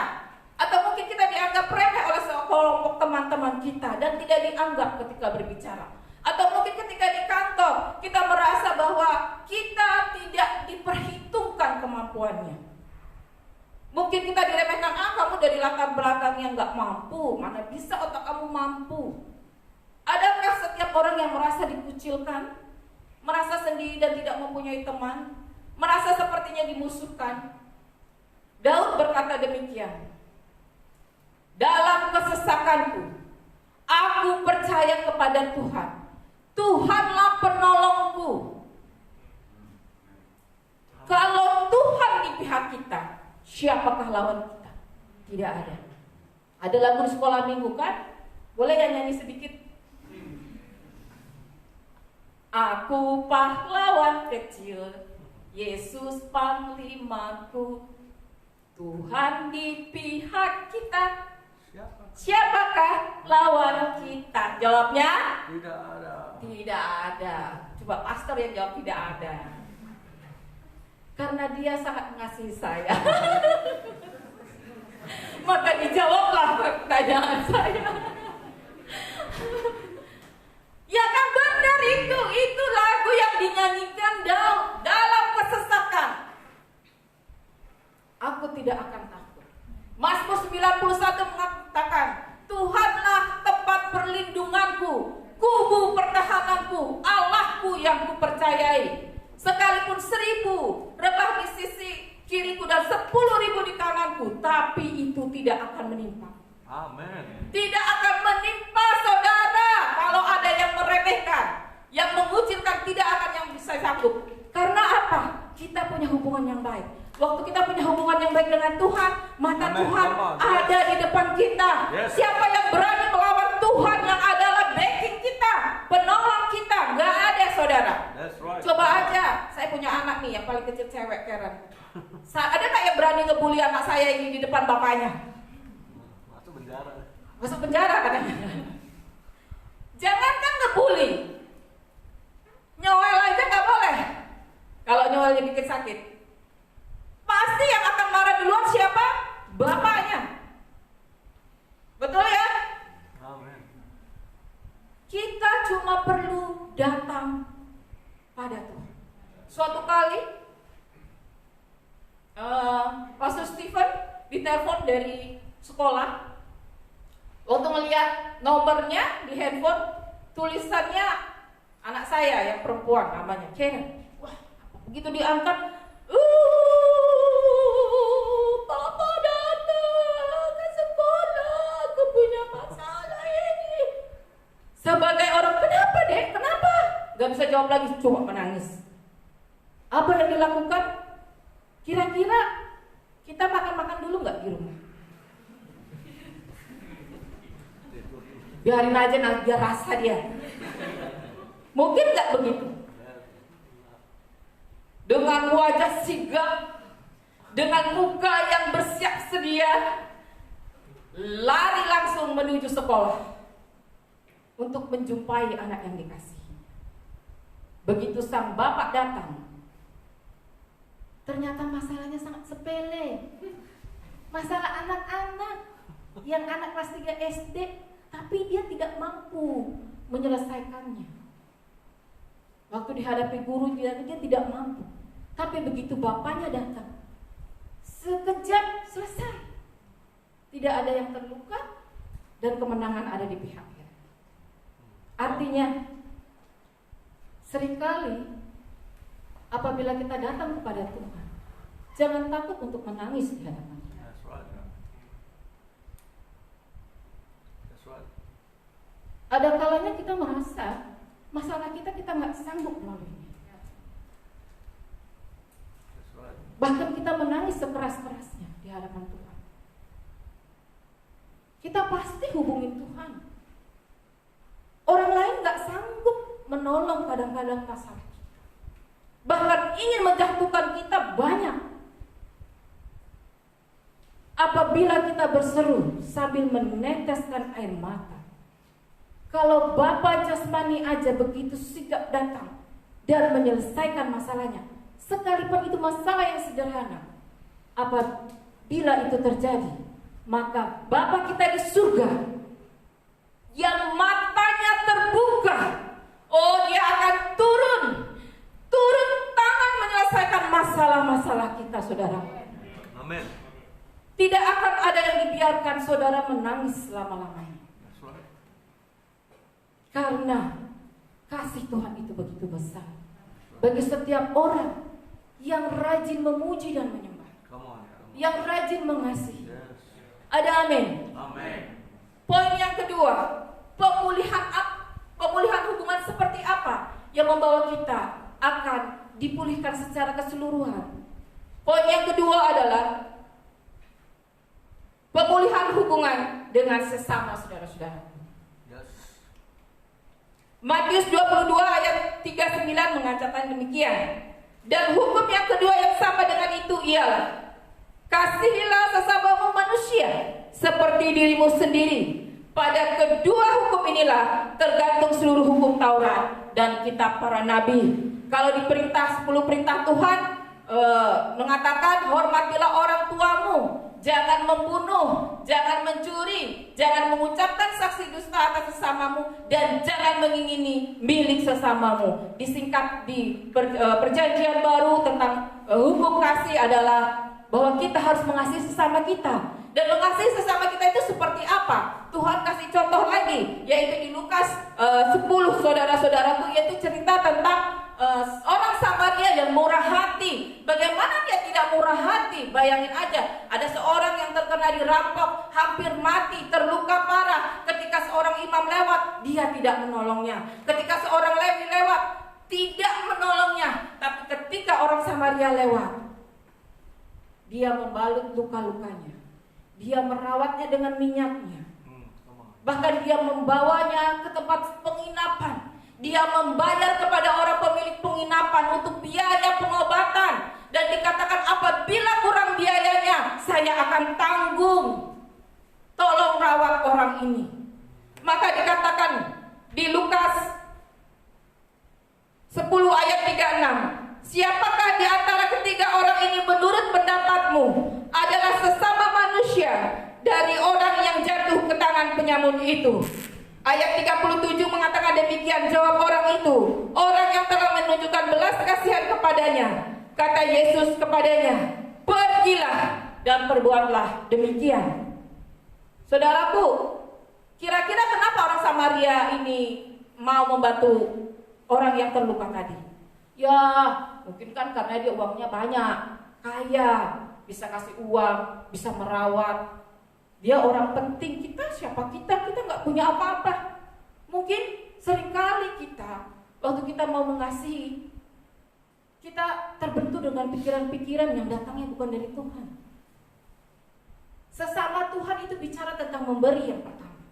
atau mungkin kita dianggap remeh oleh sekelompok teman-teman kita dan tidak dianggap ketika berbicara. Atau mungkin ketika di kantor kita merasa bahwa kita tidak diperhitungkan kemampuannya. Mungkin kita diremehkan, kamu dari latar belakang yang gak mampu, mana bisa otak kamu mampu. Adakah setiap orang yang merasa dikucilkan, merasa sendiri dan tidak mempunyai teman, merasa sepertinya dimusuhkan? Daud berkata demikian, dalam kesesakanku, aku percaya kepada Tuhan. Tuhanlah penolongku. Kalau Tuhan di pihak kita, siapakah lawan kita? Tidak ada. Ada lagu di sekolah minggu kan? Boleh ya nyanyi sedikit? Aku pahlawan kecil, Yesus panglimaku, Tuhan di pihak kita. Siapakah lawan kita? Jawabnya? Tidak ada. Tidak ada. Coba pastor yang jawab tidak ada. Karena dia sangat mengasihi saya. Maka dijawablah pertanyaan saya. Ya kan benar itu lagu yang dinyanyikan dalam kesesakan. Aku tidak akan takut. Mazmur 91 mengatakan, Tuhanlah tempat perlindunganku, kubu pertahananku, Allahku yang kupercayai. Sekalipun 1000 rebah di sisi kiriku dan 10.000 di kananku, tapi itu tidak akan menimpa. Amin. Tidak akan menimpa saudara. Kalau ada yang meremehkan, yang mengucilkan, tidak akan yang bisa sanggup. Karena apa? Kita punya hubungan yang baik. Waktu kita punya hubungan yang baik dengan Tuhan, maka Amen. Tuhan ada di depan kita. Yes. Siapa yang berani melawan Tuhan yang adalah backing kita, penolong kita? Gak ada, saudara. That's right. Coba aja, saya punya anak nih yang paling kecil cewek, Karen. Ada gak yang berani ngebully anak saya ini di depan bapaknya? Masuk penjara. Masuk penjara katanya. Jangankan ngebully, nyowel aja gak boleh. Kalau nyowelnya bikin sakit, pasti yang akan marah duluan siapa? Bapaknya. Betul cuma perlu datang pada Tuhan. Suatu kali Pastor Stephen ditelepon dari sekolah. Waktu melihat nomornya di handphone, tulisannya anak saya yang perempuan, namanya Karen. Wah, begitu diangkat, Papa datang ke sekolah, aku punya masalah ini. Sebagai orang, kenapa dek? Kenapa? Gak bisa jawab lagi, cuma menangis. Apa yang dilakukan? Kira-kira kita makan-makan dulu gak di rumah? Biarin aja nanti dia rasa dia. Mungkin gak begitu? Dengan wajah sigap, dengan muka yang bersiap sedia, lari langsung menuju sekolah untuk menjumpai anak yang dikasihi. Begitu sang bapak datang, ternyata masalahnya sangat sepele. Masalah anak-anak yang anak kelas 3 SD, tapi dia tidak mampu menyelesaikannya. Waktu dihadapi guru dia tidak mampu. Tapi begitu bapaknya datang, sekejap selesai. Tidak ada yang terluka dan kemenangan ada di pihaknya. Artinya, seringkali apabila kita datang kepada Tuhan, jangan takut untuk menangis di hadapan Dia. Ada kalanya kita merasa masalah kita nggak sanggup melaluinya. Bahkan kita menangis sekeras-kerasnya di hadapan Tuhan. Kita pasti hubungin Tuhan. Orang lain nggak sanggup menolong kadang-kadang masalah kita. Bahkan ingin menjatuhkan kita banyak. Apabila kita berseru sambil meneteskan air mata. Kalau Bapa jasmani aja begitu sigap datang dan menyelesaikan masalahnya, sekalipun itu masalah yang sederhana, apabila itu terjadi, maka Bapa kita di surga yang matanya terbuka, Dia akan turun tangan menyelesaikan masalah-masalah kita, saudara. Amin. Tidak akan ada yang dibiarkan saudara menangis selama-lamanya. Karena kasih Tuhan itu begitu besar bagi setiap orang yang rajin memuji dan menyembah, yang rajin mengasihi. Ada amin. Poin yang kedua, pemulihan hubungan seperti apa yang membawa kita akan dipulihkan secara keseluruhan. Poin yang kedua adalah pemulihan hubungan dengan sesama saudara-saudara. Matius 22 ayat 39 mengatakan demikian. Dan hukum yang kedua yang sama dengan itu ialah, kasihilah sesamamu manusia seperti dirimu sendiri. Pada kedua hukum inilah tergantung seluruh hukum Taurat dan kitab para nabi. Kalau di perintah 10 perintah Tuhan mengatakan hormatilah orang tuamu, jangan membunuh, jangan mencuri, jangan mengucapkan saksi dusta atas sesamamu, dan jangan mengingini milik sesamamu. Disingkat di perjanjian baru tentang hukum kasih adalah bahwa kita harus mengasihi sesama kita. Dan mengasihi sesama kita itu seperti apa? Tuhan kasih contoh lagi, yaitu di Lukas 10 saudara-saudaraku, yaitu cerita tentang orang Samaria yang murah hati. Bagaimana dia tidak murah hati? Bayangin aja, ada seorang yang terkena dirampok, hampir mati, terluka parah. Ketika seorang imam lewat, dia tidak menolongnya. Ketika seorang Lewi lewat, tidak menolongnya. Tapi ketika orang Samaria lewat, dia membalut luka-lukanya, dia merawatnya dengan minyaknya, bahkan dia membawanya ke tempat penginapan. Dia membayar kepada orang pemilik penginapan untuk biaya pengobatan. Dan dikatakan apabila kurang biayanya, saya akan tanggung. Tolong rawat orang ini. Maka dikatakan di Lukas 10 ayat 36. Siapakah di antara ketiga orang ini menurut pendapatmu adalah sesama manusia dari orang yang jatuh ke tangan penyamun itu? Ayat 37 mengatakan demikian, jawab orang itu, orang yang telah menunjukkan belas kasihan kepadanya. Kata Yesus kepadanya, pergilah dan perbuatlah demikian. Saudaraku, kira-kira kenapa orang Samaria ini mau membantu orang yang terluka tadi? Ya, mungkin kan karena dia uangnya banyak, kaya, bisa kasih uang, bisa merawat. Dia orang penting. Kita siapa kita? Kita nggak punya apa-apa. Mungkin seringkali kita, waktu kita mau mengasihi, kita terbentuk dengan pikiran-pikiran yang datangnya bukan dari Tuhan. Sesama Tuhan itu bicara tentang memberi yang pertama.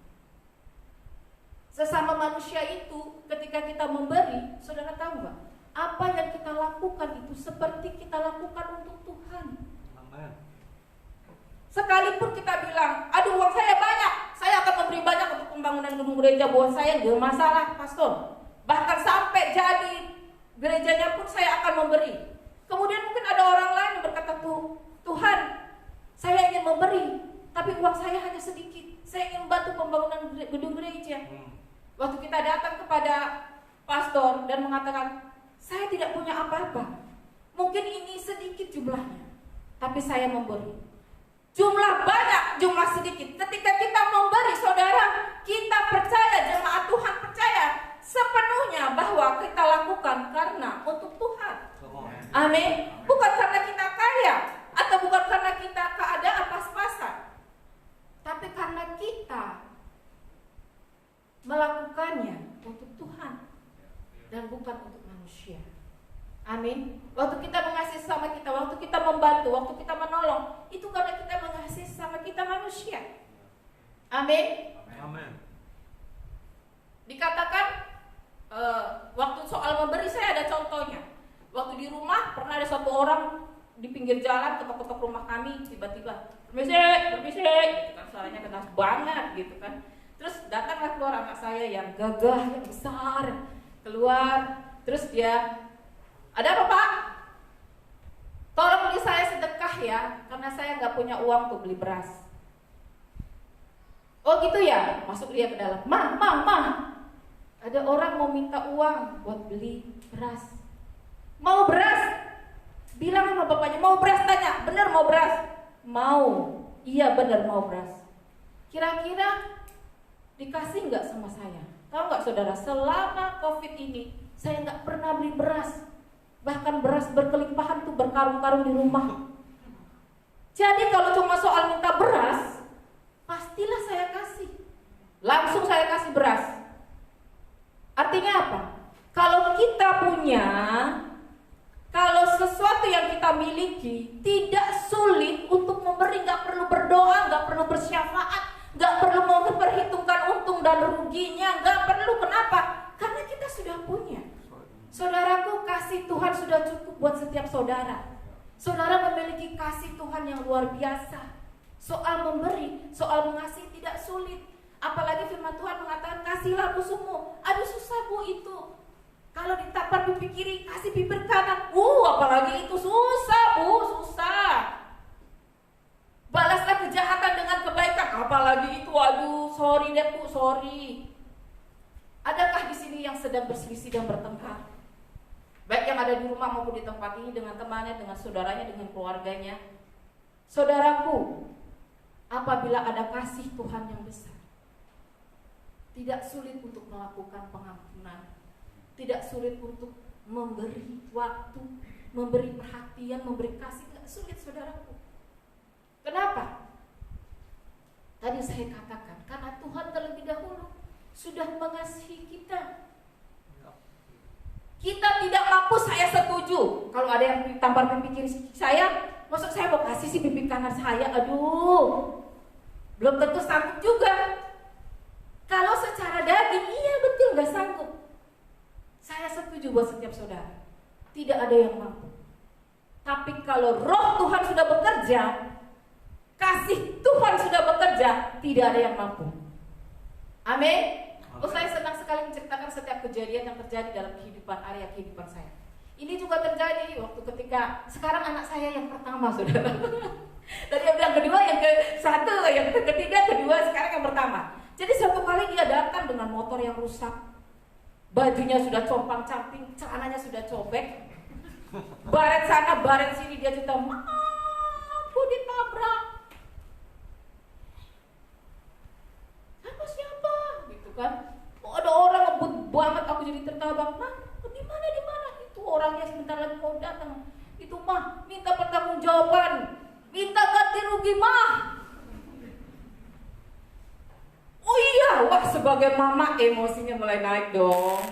Sesama manusia itu ketika kita memberi, saudara tahu nggak? Apa yang kita lakukan itu seperti kita lakukan untuk Tuhan. Amin. Sekalipun kita bilang, aduh uang saya banyak, saya akan memberi banyak untuk pembangunan gedung gereja buat saya, gak masalah pastor. Bahkan sampai jadi gerejanya pun saya akan memberi. Kemudian mungkin ada orang lain yang berkata, Tuhan, saya ingin memberi, tapi uang saya hanya sedikit. Saya ingin membantu pembangunan gedung gereja. Waktu kita datang kepada pastor dan mengatakan, saya tidak punya apa-apa, mungkin ini sedikit jumlahnya, tapi saya memberi. Jumlah banyak, jumlah sedikit. Ketika kita memberi, saudara, kita percaya, jemaat Tuhan percaya sepenuhnya bahwa kita lakukan karena untuk Tuhan. Amin. Bukan karena kita kaya atau bukan karena kita keadaan pas-pasan, tapi karena kita melakukannya untuk Tuhan dan bukan untuk manusia. Amin. Waktu kita mengasihi sama kita, waktu kita membantu, waktu kita menolong, itu karena kita mengasihi sama kita manusia. Amin. Amin. Dikatakan waktu soal memberi, saya ada contohnya. Waktu di rumah pernah ada satu orang di pinggir jalan ketok-ketok rumah kami, tiba-tiba permisi, gitu kan, suaranya keras banget gitu kan. Terus datanglah keluar anak saya yang gagah, yang besar, keluar, terus dia, ada apa Pak? Tolong beli saya sedekah ya, karena saya nggak punya uang untuk beli beras. Oh gitu ya, masuk dia ke dalam. Ma, ada orang mau minta uang buat beli beras. Mau beras? Bilang sama bapaknya, mau beras, tanya, bener mau beras? Mau, iya bener mau beras. Kira-kira dikasih nggak sama saya? Tahu nggak saudara, selama COVID ini saya nggak pernah beli beras. Bahkan beras berkelimpahan tuh berkarung-karung di rumah. Jadi kalau cuma soal minta beras, pastilah saya kasih. Langsung saya kasih beras. Artinya apa? Kalau kita punya, kalau sesuatu yang kita miliki tidak sulit untuk memberi, nggak perlu berdoa, nggak perlu bersyafaat, nggak perlu memperhitungkan untung dan ruginya, nggak perlu. Kenapa? Karena kita sudah punya. Saudaraku, kasih Tuhan sudah cukup buat setiap saudara. Saudara memiliki kasih Tuhan yang luar biasa. Soal memberi, soal mengasihi tidak sulit. Apalagi firman Tuhan mengatakan, kasihlah musuhmu. Aduh susah Bu itu. Kalau ditampar pipi kiri, kasih pipi kanan. Apalagi itu susah Bu, susah. Balaslah kejahatan dengan kebaikan. Apalagi itu, aduh sorry deh Bu, sorry. Adakah di sini yang sedang berselisih dan bertengkar? Baik yang ada di rumah maupun di tempat ini, dengan temannya, dengan saudaranya, dengan keluarganya. Saudaraku, apabila ada kasih Tuhan yang besar, tidak sulit untuk melakukan pengampunan, tidak sulit untuk memberi waktu, memberi perhatian, memberi kasih, tidak sulit saudaraku. Kenapa? Tadi saya katakan, karena Tuhan terlebih dahulu sudah mengasihi kita. Kita tidak mampu, saya setuju. Kalau ada yang ditampar pipi kiri saya, maksud saya mau kasih sih pipi kanan saya, aduh, belum tentu sanggup juga. Kalau secara daging, iya betul gak sanggup. Saya setuju buat setiap saudara, tidak ada yang mampu. Tapi kalau roh Tuhan sudah bekerja, kasih Tuhan sudah bekerja, tidak ada yang mampu. Amin. Saya senang sekali menceritakan setiap kejadian yang terjadi dalam area kehidupan saya. Ini juga terjadi waktu ketika sekarang anak saya yang pertama, saudara. Tadi yang kedua, yang ke satu, yang ketiga, kedua, sekarang yang pertama. Jadi suatu kali dia datang dengan motor yang rusak, bajunya sudah compang-camping, celananya sudah cobek, baret sana, baret sini, dia cerita, "Ma, aku ditabrak." Siapa? Gitu kan. Oh, ada orang ngebut banget, aku jadi tertabrak. "Mah, di mana? Itu orangnya sebentar lagi mau datang. Itu mah minta pertanggungjawaban, minta ganti rugi mah." Oh iya, wah sebagai mama emosinya mulai naik dong.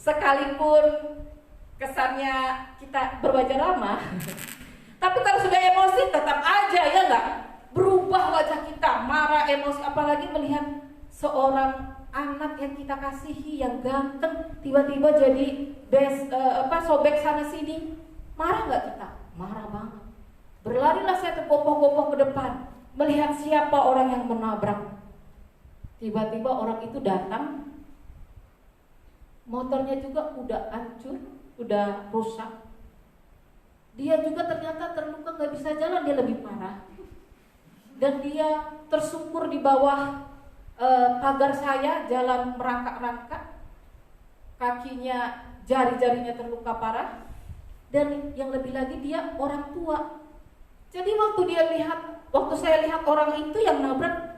Sekalipun kesannya kita berwajah ramah, tapi kalau sudah emosi tetap aja ya enggak? Berubah wajah kita, marah, emosi, apalagi melihat seorang anak yang kita kasihi yang ganteng tiba-tiba jadi sobek sana sini. Marah nggak kita? Marah banget. Berlarilah saya tergopoh-gopoh ke depan melihat siapa orang yang menabrak. Tiba-tiba orang itu datang, motornya juga udah hancur, udah rusak. Dia juga ternyata terluka, nggak bisa jalan, dia lebih parah. Dan dia tersungkur di bawah pagar saya, jalan merangkak-rangkak, kakinya, jari-jarinya terluka parah. Dan yang lebih lagi dia orang tua. Jadi waktu saya lihat orang itu yang nabrak,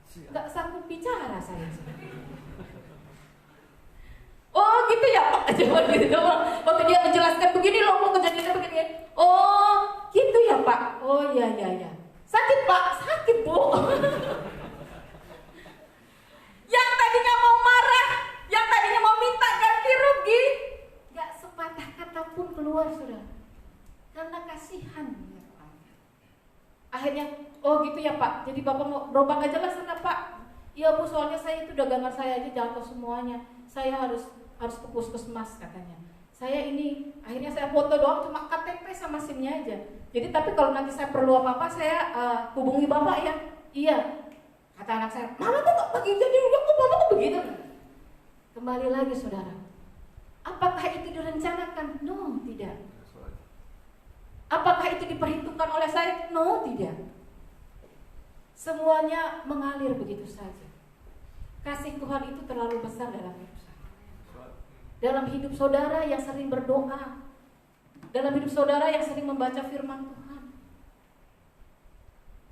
nggak sanggup bicara saya. "Oh gitu ya Pak," coba gitu doang. Waktu dia menjelaskan begini loh, mau kejadiannya begini. "Oh gitu ya Pak. Oh iya. Sakit Pak, sakit Bu." Yang tadinya mau marah, yang tadinya mau minta ganti rugi, nggak sepatah kata pun keluar, saudara, karena kasihan. Akhirnya, "Oh gitu ya Pak, jadi Bapak mau berobat aja lah sana Pak." "Iya Bu, soalnya saya itu dagangan saya aja jatuh semuanya, saya harus ke puskesmas," katanya. Akhirnya saya foto doang, cuma KTP sama SIM-nya aja. Jadi tapi kalau nanti saya perlu apa-apa, saya hubungi Bapak ya. "Iya," kata anak saya. "Mama kok gak begitu, kok Bapak kok begitu?" Kembali lagi saudara, apakah itu direncanakan? No, tidak. Apakah itu diperhitungkan oleh saya? No, tidak. Semuanya mengalir begitu saja. Kasih Tuhan itu terlalu besar dalam hidup saya. Dalam hidup saudara yang sering berdoa, dalam hidup saudara yang sering membaca firman Tuhan.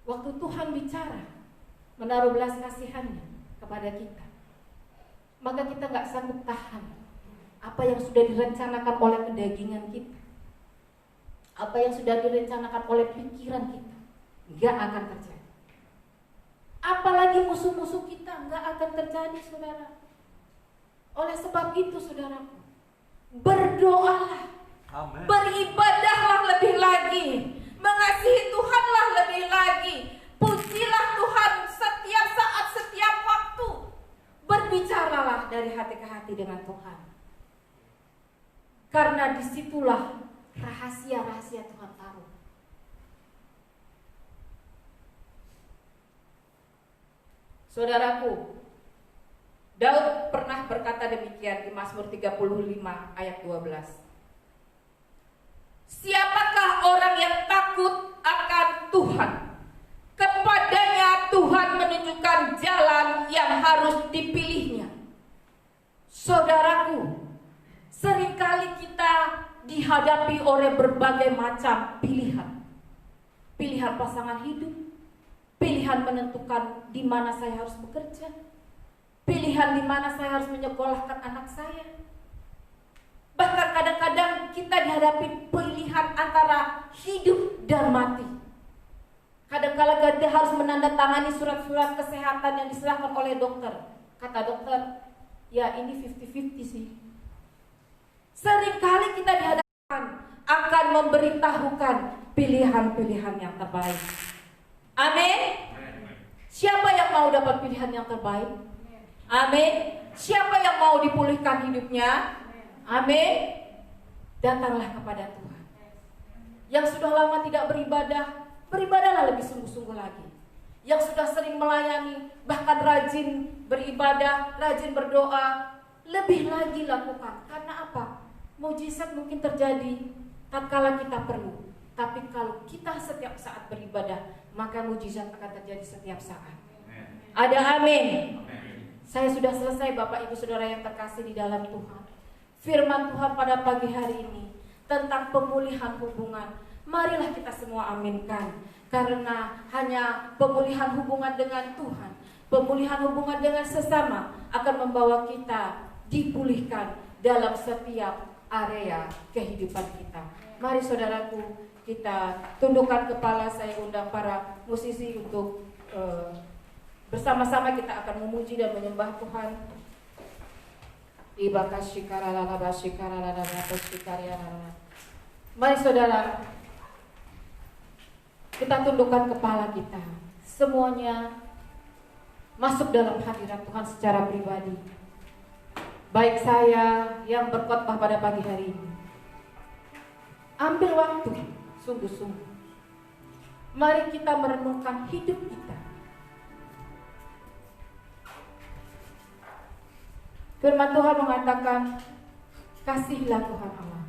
Waktu Tuhan bicara, menaruh belas kasihannya kepada kita, maka kita gak sanggup tahan apa yang sudah direncanakan oleh kedagingan kita, apa yang sudah direncanakan oleh pikiran kita, gak akan terjadi. Apalagi musuh-musuh kita gak akan terjadi, saudara. Oleh sebab itu, saudaraku, berdoalah, Amen. Beribadahlah lebih lagi, mengasihi Tuhanlah lebih lagi, pujilah Tuhan setiap saat, setiap waktu. Berbicaralah dari hati ke hati dengan Tuhan, karena disitulah rahasia-rahasia Tuhan taruh. Saudaraku, Daud pernah berkata demikian di Mazmur 35 ayat 12. "Siapakah orang yang takut akan Tuhan? Kepadanya Tuhan menunjukkan jalan yang harus dipilihnya." Saudaraku, seringkali kita dihadapi oleh berbagai macam pilihan. Pilihan pasangan hidup, pilihan menentukan di mana saya harus bekerja, pilihan di mana saya harus menyekolahkan anak saya. Bahkan kadang-kadang kita dihadapi pilihan antara hidup dan mati. Kadang-kala kita harus menandatangani surat-surat kesehatan yang diserahkan oleh dokter. Kata dokter, ya ini 50-50 sih. Seringkali kita dihadapkan akan memberitahukan pilihan-pilihan yang terbaik. Amin. Siapa yang mau dapat pilihan yang terbaik? Amin. Siapa yang mau dipulihkan hidupnya? Amin. Datanglah kepada Tuhan. Yang sudah lama tidak beribadah, beribadahlah lebih sungguh-sungguh lagi. Yang sudah sering melayani, bahkan rajin beribadah, rajin berdoa, lebih lagi lakukan. Karena apa? Mujizat mungkin terjadi tatkala kita perlu, tapi kalau kita setiap saat beribadah, maka mujizat akan terjadi setiap saat. Ada amin. Saya sudah selesai Bapak Ibu Saudara yang terkasih di dalam Tuhan. Firman Tuhan pada pagi hari ini tentang pemulihan hubungan. Marilah kita semua aminkan. Karena hanya pemulihan hubungan dengan Tuhan, pemulihan hubungan dengan sesama akan membawa kita dipulihkan dalam setiap area kehidupan kita. Mari saudaraku, kita tundukkan kepala. Saya undang para musisi untuk bersama-sama kita akan memuji dan menyembah Tuhan. Mari saudara, kita tundukkan kepala kita. Semuanya masuk dalam hadirat Tuhan secara pribadi. Baik saya yang berkhotbah pada pagi hari ini, ambil waktu sungguh-sungguh. Mari kita merenungkan hidup kita. Firman Tuhan mengatakan, kasihilah Tuhan Allah.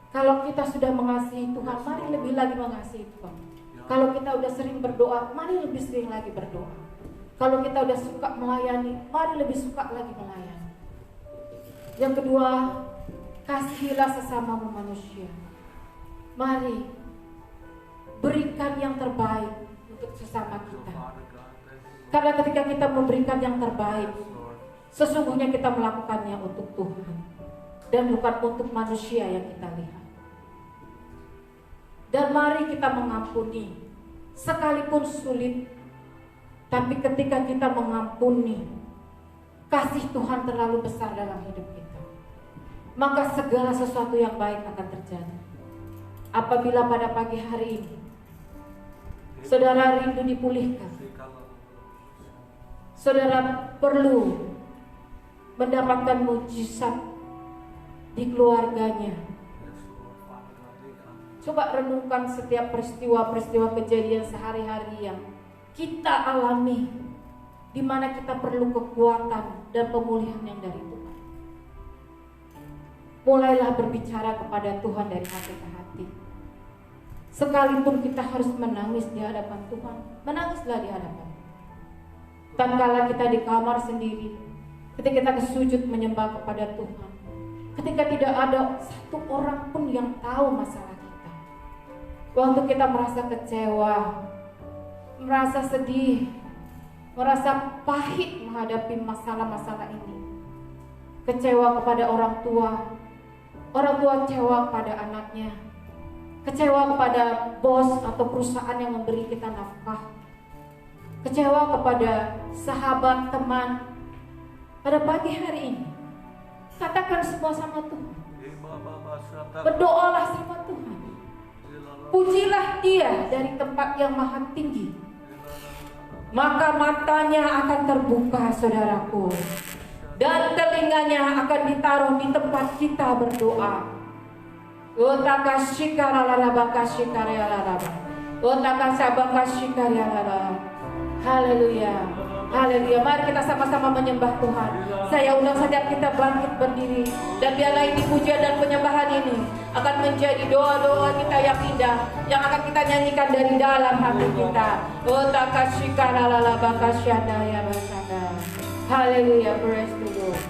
Kalau kita sudah mengasihi Tuhan, mari lebih lagi mengasihi Tuhan. Kalau kita udah sering berdoa, mari lebih sering lagi berdoa. Kalau kita udah suka melayani, mari lebih suka lagi melayani. Yang kedua, kasihilah sesamamu manusia. Mari berikan yang terbaik untuk sesama kita. Karena ketika kita memberikan yang terbaik, sesungguhnya kita melakukannya untuk Tuhan dan bukan untuk manusia yang kita lihat. Dan mari kita mengampuni, sekalipun sulit. Tapi ketika kita mengampuni, kasih Tuhan terlalu besar dalam hidup kita, maka segala sesuatu yang baik akan terjadi. Apabila pada pagi hari ini saudara rindu dipulihkan, saudara perlu mendapatkan mujizat di keluarganya, coba renungkan setiap peristiwa-peristiwa kejadian sehari-hari yang kita alami, di mana kita perlu kekuatan dan pemulihan yang dari Tuhan. Mulailah berbicara kepada Tuhan dari hati ke hati. Sekalipun kita harus menangis di hadapan Tuhan, menangislah di hadapan. Tatkala kita di kamar sendiri, ketika kita sujud menyembah kepada Tuhan, ketika tidak ada satu orang pun yang tahu masalah kita, waktu kita merasa kecewa, merasa sedih, merasa pahit menghadapi masalah-masalah ini, kecewa kepada orang tua kecewa pada anaknya, kecewa kepada bos atau perusahaan yang memberi kita nafkah, kecewa kepada sahabat, teman. Pada pagi hari ini, katakan semua sama Tuhan. Berdoalah sama Tuhan. Pujilah Dia dari tempat yang maha tinggi. Maka matanya akan terbuka, saudaraku, dan telinganya akan ditaruh di tempat kita berdoa. Haleluya. Haleluya. Mari kita sama-sama menyembah Tuhan. Saya undang setiap kita bangkit berdiri, dan biarlah ini pujian dan penyembahan ini akan menjadi doa-doa kita yang indah, yang akan kita nyanyikan dari dalam hati kita. Haleluya. Praise the Lord.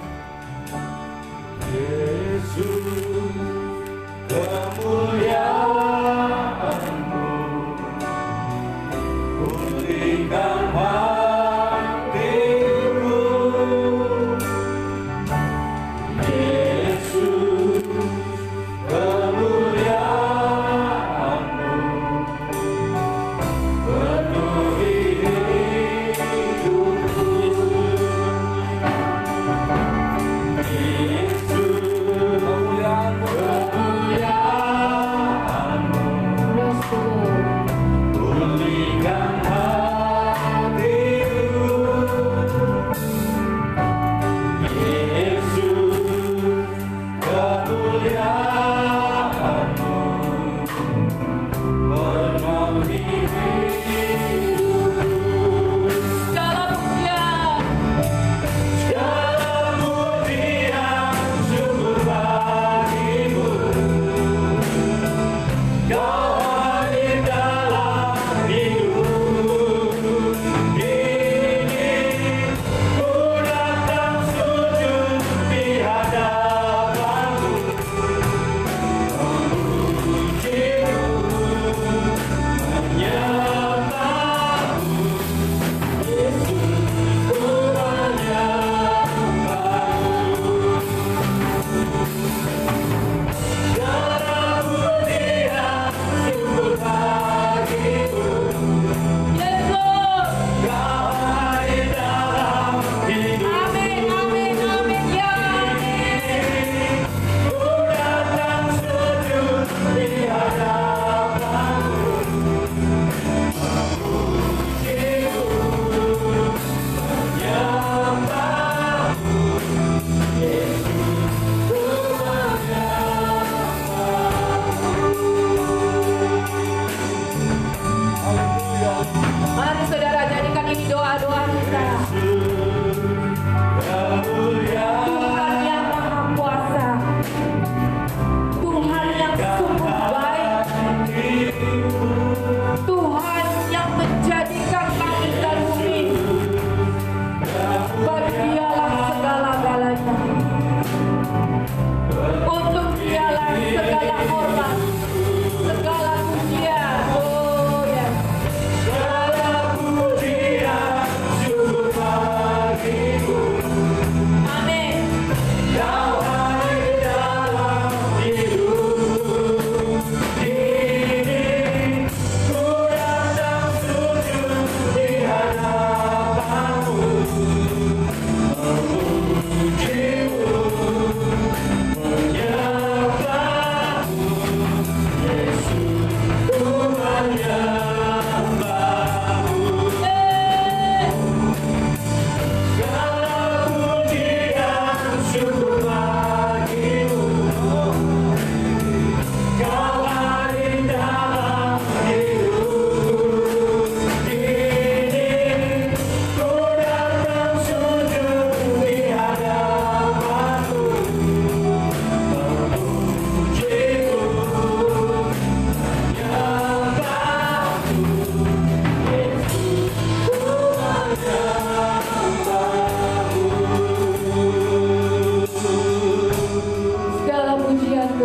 Yesus, kemuliaan-Mu pulihkan hatiku. Yesus, kemuliaan-Mu penuhi hidupku. Yesus, kemuliaan-Mu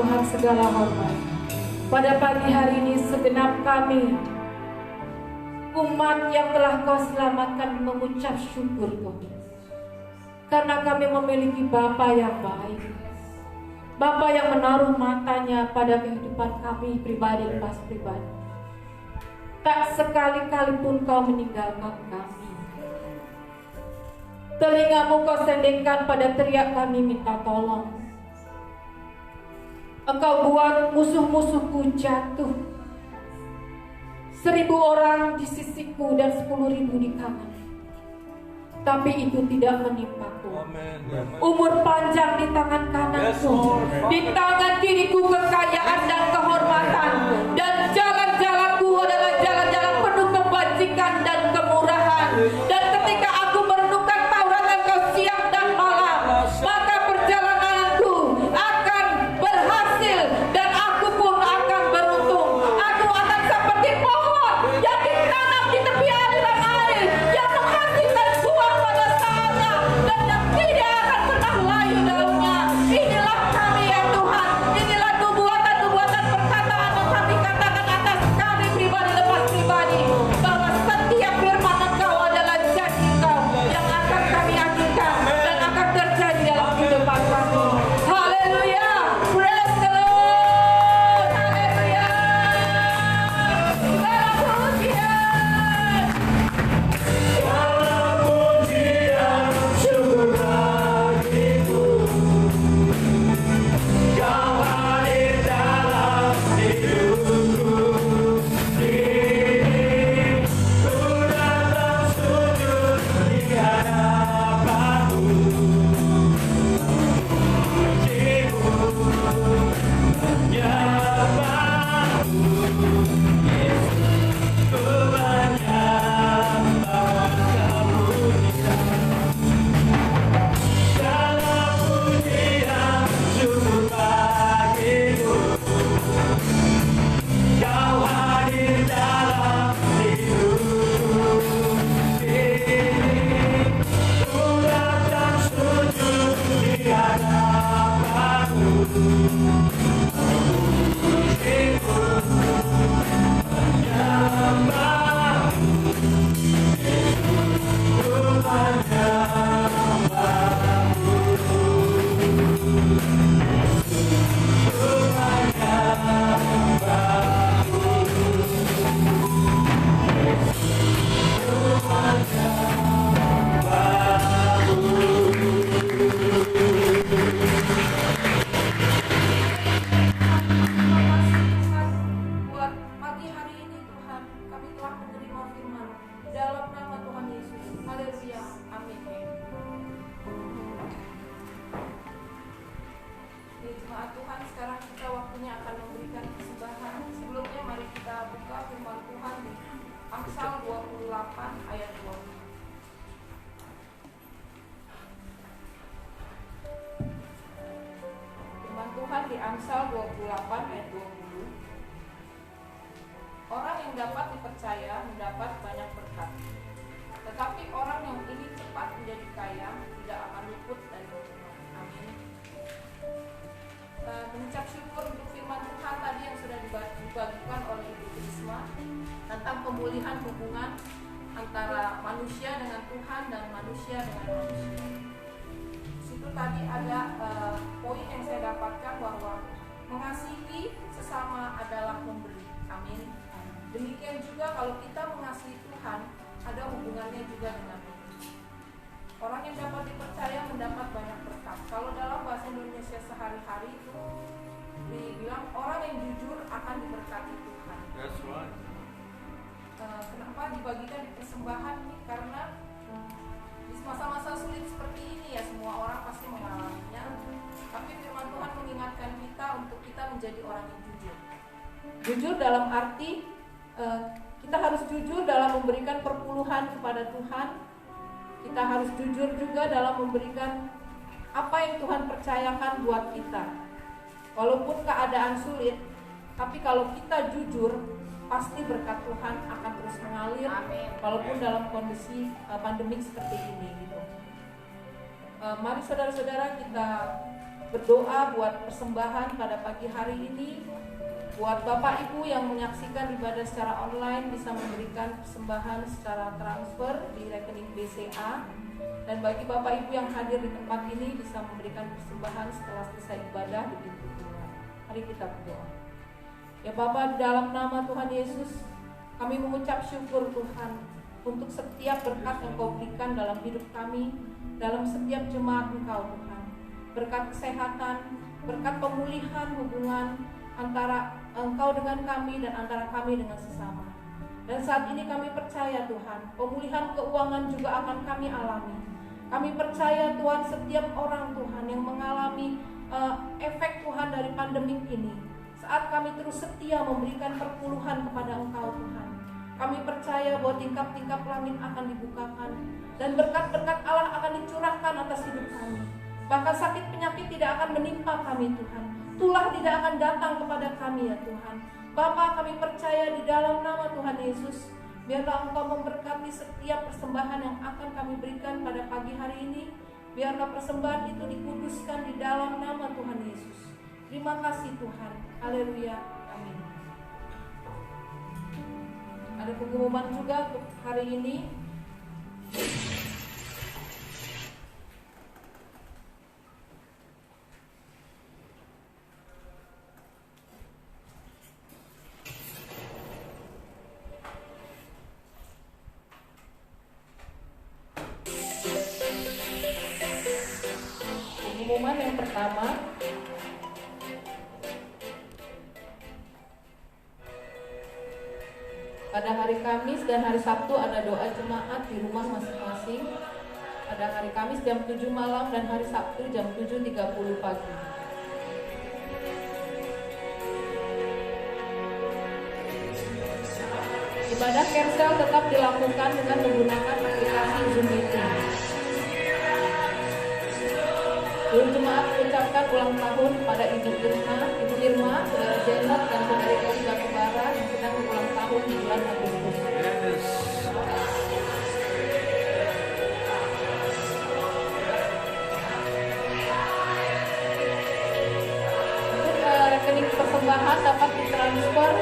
Tuhan segala hormat. Pada pagi hari ini segenap kami, umat yang telah Kau selamatkan, mengucap syukur Tuhan. Karena kami memiliki Bapa yang baik, Bapa yang menaruh matanya pada kehidupan kami pribadi lepas pribadi. Tak sekali-kali pun Kau meninggalkan kami. Telingamu Kau sendengkan pada teriak kami minta tolong. Engkau buat musuh-musuhku jatuh. 1000 orang di sisiku dan 10.000 di kanan, tapi itu tidak menimpaku. Umur panjang di tangan kananku, di tangan kiriku kekayaan dan kehormatan, dan jalan-jalanku adalah jalan-jalan penuh kebajikan dan kemurahan. Dan ketika aku merenungkan Taurat Engkau siang dan malam, maka perjalananku akan berhasil dan aku pun akan beruntung. Aku akan seperti pohon yang ditanam di tepi aliran air, yang menghasilkan buah pada saatnya dan yang tidak akan pernah layu daunnya. Inilah kami ya Tuhan, inilah nubuatan-nubuatan perkataan yang kami katakan atas kami pribadi lepas pribadi, bahwa setiap firman Engkau adalah janji Engkau yang akan kami ajukan dan akan terjadi dalam kehidupan kami. Haleluya, praise the Lord, haleluya. Segala pujian, syukur bagiku, Kau hadir dalam hidupku. Kini ku datang sujud di hadapanmu. Pujimu menyembahmu, Yesus, ku menyembah kemuliaan. Segala pujian syukur bagimu, Kau hadir dalam hidupku. Kini ku datang sujud di hadapanmu. Pujimu menyembahmu, ku menyembahmu, ku menyembahmu. Buat pagi hari ini Tuhan, kami telah menerima firman dalam nama Tuhan Yesus. Haleluya, amin. Di jemaat Tuhan, sekarang kita waktunya akan memberikan persembahan. Sebelumnya mari kita buka firman Tuhan di Amsal 28 ayat 20. Firman Tuhan di Amsal 28 ayat 20. Orang yang dapat dipercaya mendapat banyak berkat, tetapi orang yang ingin cepat menjadi kaya tidak akan luput dari hukuman. Amin. Mengucap syukur untuk firman Tuhan tadi yang sudah dibagikan oleh Ibu Trisma tentang pemulihan hubungan antara manusia dengan Tuhan dan manusia dengan manusia. Situ tadi ada poin yang saya dapatkan bahwa mengasihi sesama adalah memberi. Amin. Demikian juga kalau kita mengasihi Tuhan, ada hubungannya juga dengan itu. Orang yang dapat dipercaya mendapat banyak berkat. Kalau dalam bahasa Indonesia sehari-hari itu dibilang orang yang jujur akan diberkati Tuhan. That's right. Kenapa dibagikan di persembahan ini? Karena di masa-masa sulit seperti ini ya semua orang pasti mengalaminya. Tapi firman Tuhan mengingatkan kita untuk kita menjadi orang yang jujur. Jujur dalam arti kita harus jujur dalam memberikan perpuluhan kepada Tuhan. Kita harus jujur juga dalam memberikan apa yang Tuhan percayakan buat kita. Walaupun keadaan sulit, tapi kalau kita jujur, pasti berkat Tuhan akan terus mengalir. Amin. Walaupun dalam kondisi pandemik seperti ini gitu. Mari saudara-saudara kita berdoa buat persembahan pada pagi hari ini. Buat Bapak Ibu yang menyaksikan ibadah secara online bisa memberikan persembahan secara transfer di rekening BCA. Dan bagi Bapak Ibu yang hadir di tempat ini bisa memberikan persembahan setelah selesai ibadah di pintu keluar. Mari kita berdoa. Ya Bapa, dalam nama Tuhan Yesus, kami mengucap syukur Tuhan untuk setiap berkat yang Kau berikan dalam hidup kami, dalam setiap jemaat Engkau Tuhan. Berkat kesehatan, berkat pemulihan hubungan antara Engkau dengan kami dan antara kami dengan sesama. Dan saat ini kami percaya Tuhan, pemulihan keuangan juga akan kami alami. Kami percaya Tuhan, setiap orang Tuhan yang mengalami efek Tuhan dari pandemik ini, saat kami terus setia memberikan perpuluhan kepada Engkau Tuhan, kami percaya bahwa tingkap-tingkap langit akan dibukakan dan berkat-berkat Allah akan dicurahkan atas hidup kami. Bahkan sakit penyakit tidak akan menimpa kami Tuhan. Tulah tidak akan datang kepada kami ya Tuhan. Bapa, kami percaya di dalam nama Tuhan Yesus, biarlah Engkau memberkati setiap persembahan yang akan kami berikan pada pagi hari ini. Biarlah persembahan itu dikuduskan di dalam nama Tuhan Yesus. Terima kasih Tuhan. Haleluya. Amin. Ada pengumuman juga untuk hari ini. Pengumuman yang pertama, pada hari Kamis dan hari Sabtu ada doa jemaat di rumah masing-masing. Pada hari Kamis jam 7 malam dan hari Sabtu jam 7.30 pagi. Ibadah cancel tetap dilakukan dengan menggunakan aplikasi Zoom Meeting. Seluruh jemaat mengucapkan ulang tahun pada Ibu Irma, Saudara Jenot dan Saudari Eli Batubara yang sedang ulang tahun di bulan Agustus. Untuk rekening persembahan dapat ditransfer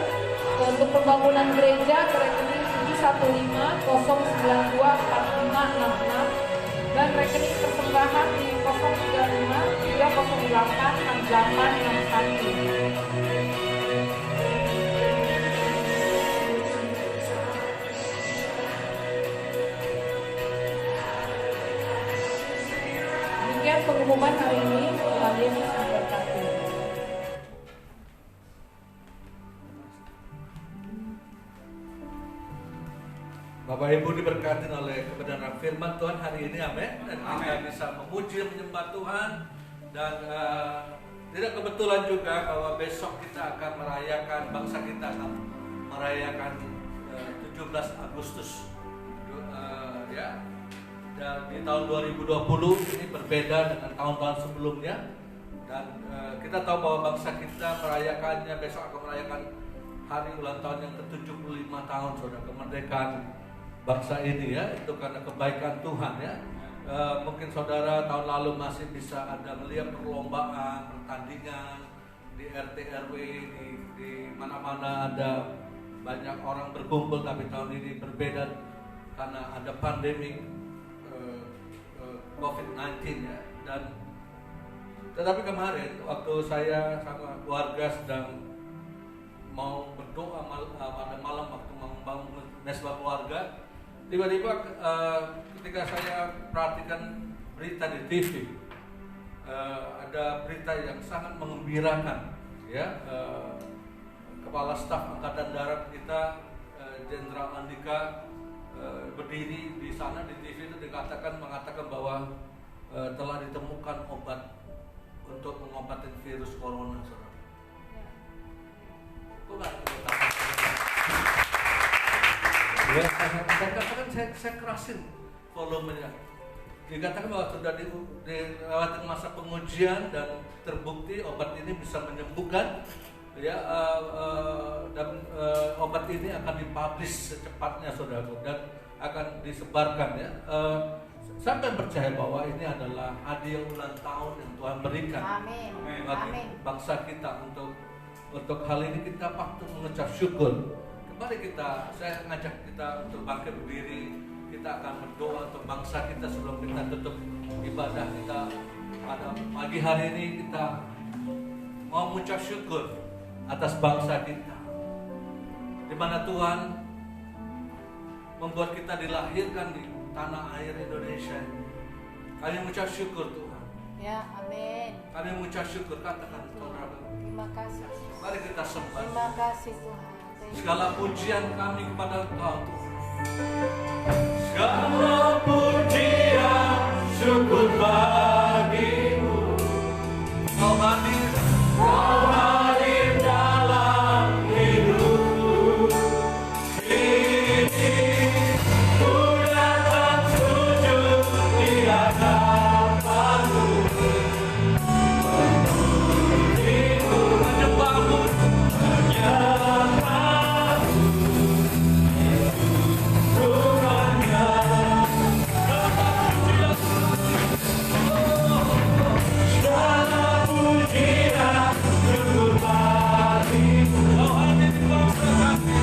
untuk pembangunan gereja ke rekening 715-092-4566 dan rekening persembahan di 035-308-6861. Demikian pengumuman hari ini. Tuhan Yesus memberkati. Bapak Ibu diberkati oleh kebenaran firman Tuhan hari ini, amin. Dan kita bisa memuji menyembah Tuhan. Dan tidak kebetulan juga bahwa besok kita akan merayakan, bangsa kita akan merayakan 17 Agustus ya. Dan di tahun 2020 ini berbeda dengan tahun-tahun sebelumnya. Dan kita tahu bahwa bangsa kita merayakannya, besok akan merayakan hari ulang tahun yang ke-75 tahun saudara kemerdekaan bangsa ini ya. Itu karena kebaikan Tuhan ya. Mungkin saudara tahun lalu masih bisa ada melihat perlombaan, pertandingan di RT RW, di mana-mana ada banyak orang berkumpul. Tapi tahun ini berbeda karena ada pandemi COVID-19 ya. Dan tetapi kemarin waktu saya sama keluarga sedang mau berdoa pada malam waktu membangun mesbah keluarga, tiba-tiba ketika saya perhatikan berita di TV, ada berita yang sangat mengembirakan ya. Kepala Staf Angkatan Darat kita Jenderal Andika berdiri di sana di TV itu mengatakan bahwa telah ditemukan obat untuk mengobati virus corona. Ya, saya katakan saya kerasin volumenya. Dikatakan bahwa sudah dilewati masa pengujian dan terbukti obat ini bisa menyembuhkan ya, dan obat ini akan dipublish secepatnya saudara, dan akan disebarkan ya. Sampai percaya bahwa ini adalah hadiah ulang tahun yang Tuhan berikan bagi bangsa kita. Untuk hal ini kita patut mengucap syukur. Kembali saya ngajak kita untuk bangkit berdiri. Kita akan berdoa untuk bangsa kita sebelum kita tutup ibadah kita pada pagi hari ini. Kita mau mengucap syukur atas bangsa kita, di mana Tuhan membuat kita dilahirkan di tanah air Indonesia. Kami mengucap syukur Tuhan. Ya, amin. Kami mengucap syukur, katakan saudara. Terima kasih. Mari kita sembah. Terima kasih Tuhan. Segala pujian kami kepada Engkau Tuhan. Segala pujian syukur bagimu. Kau hadir dalam hidupku. Ini ku datang sujud di hadapanmu. Memujimu, menyembahmu, menyembahmu. Tuhannya segala pujian syukur bagimu. Kau hadir di bangsa kami.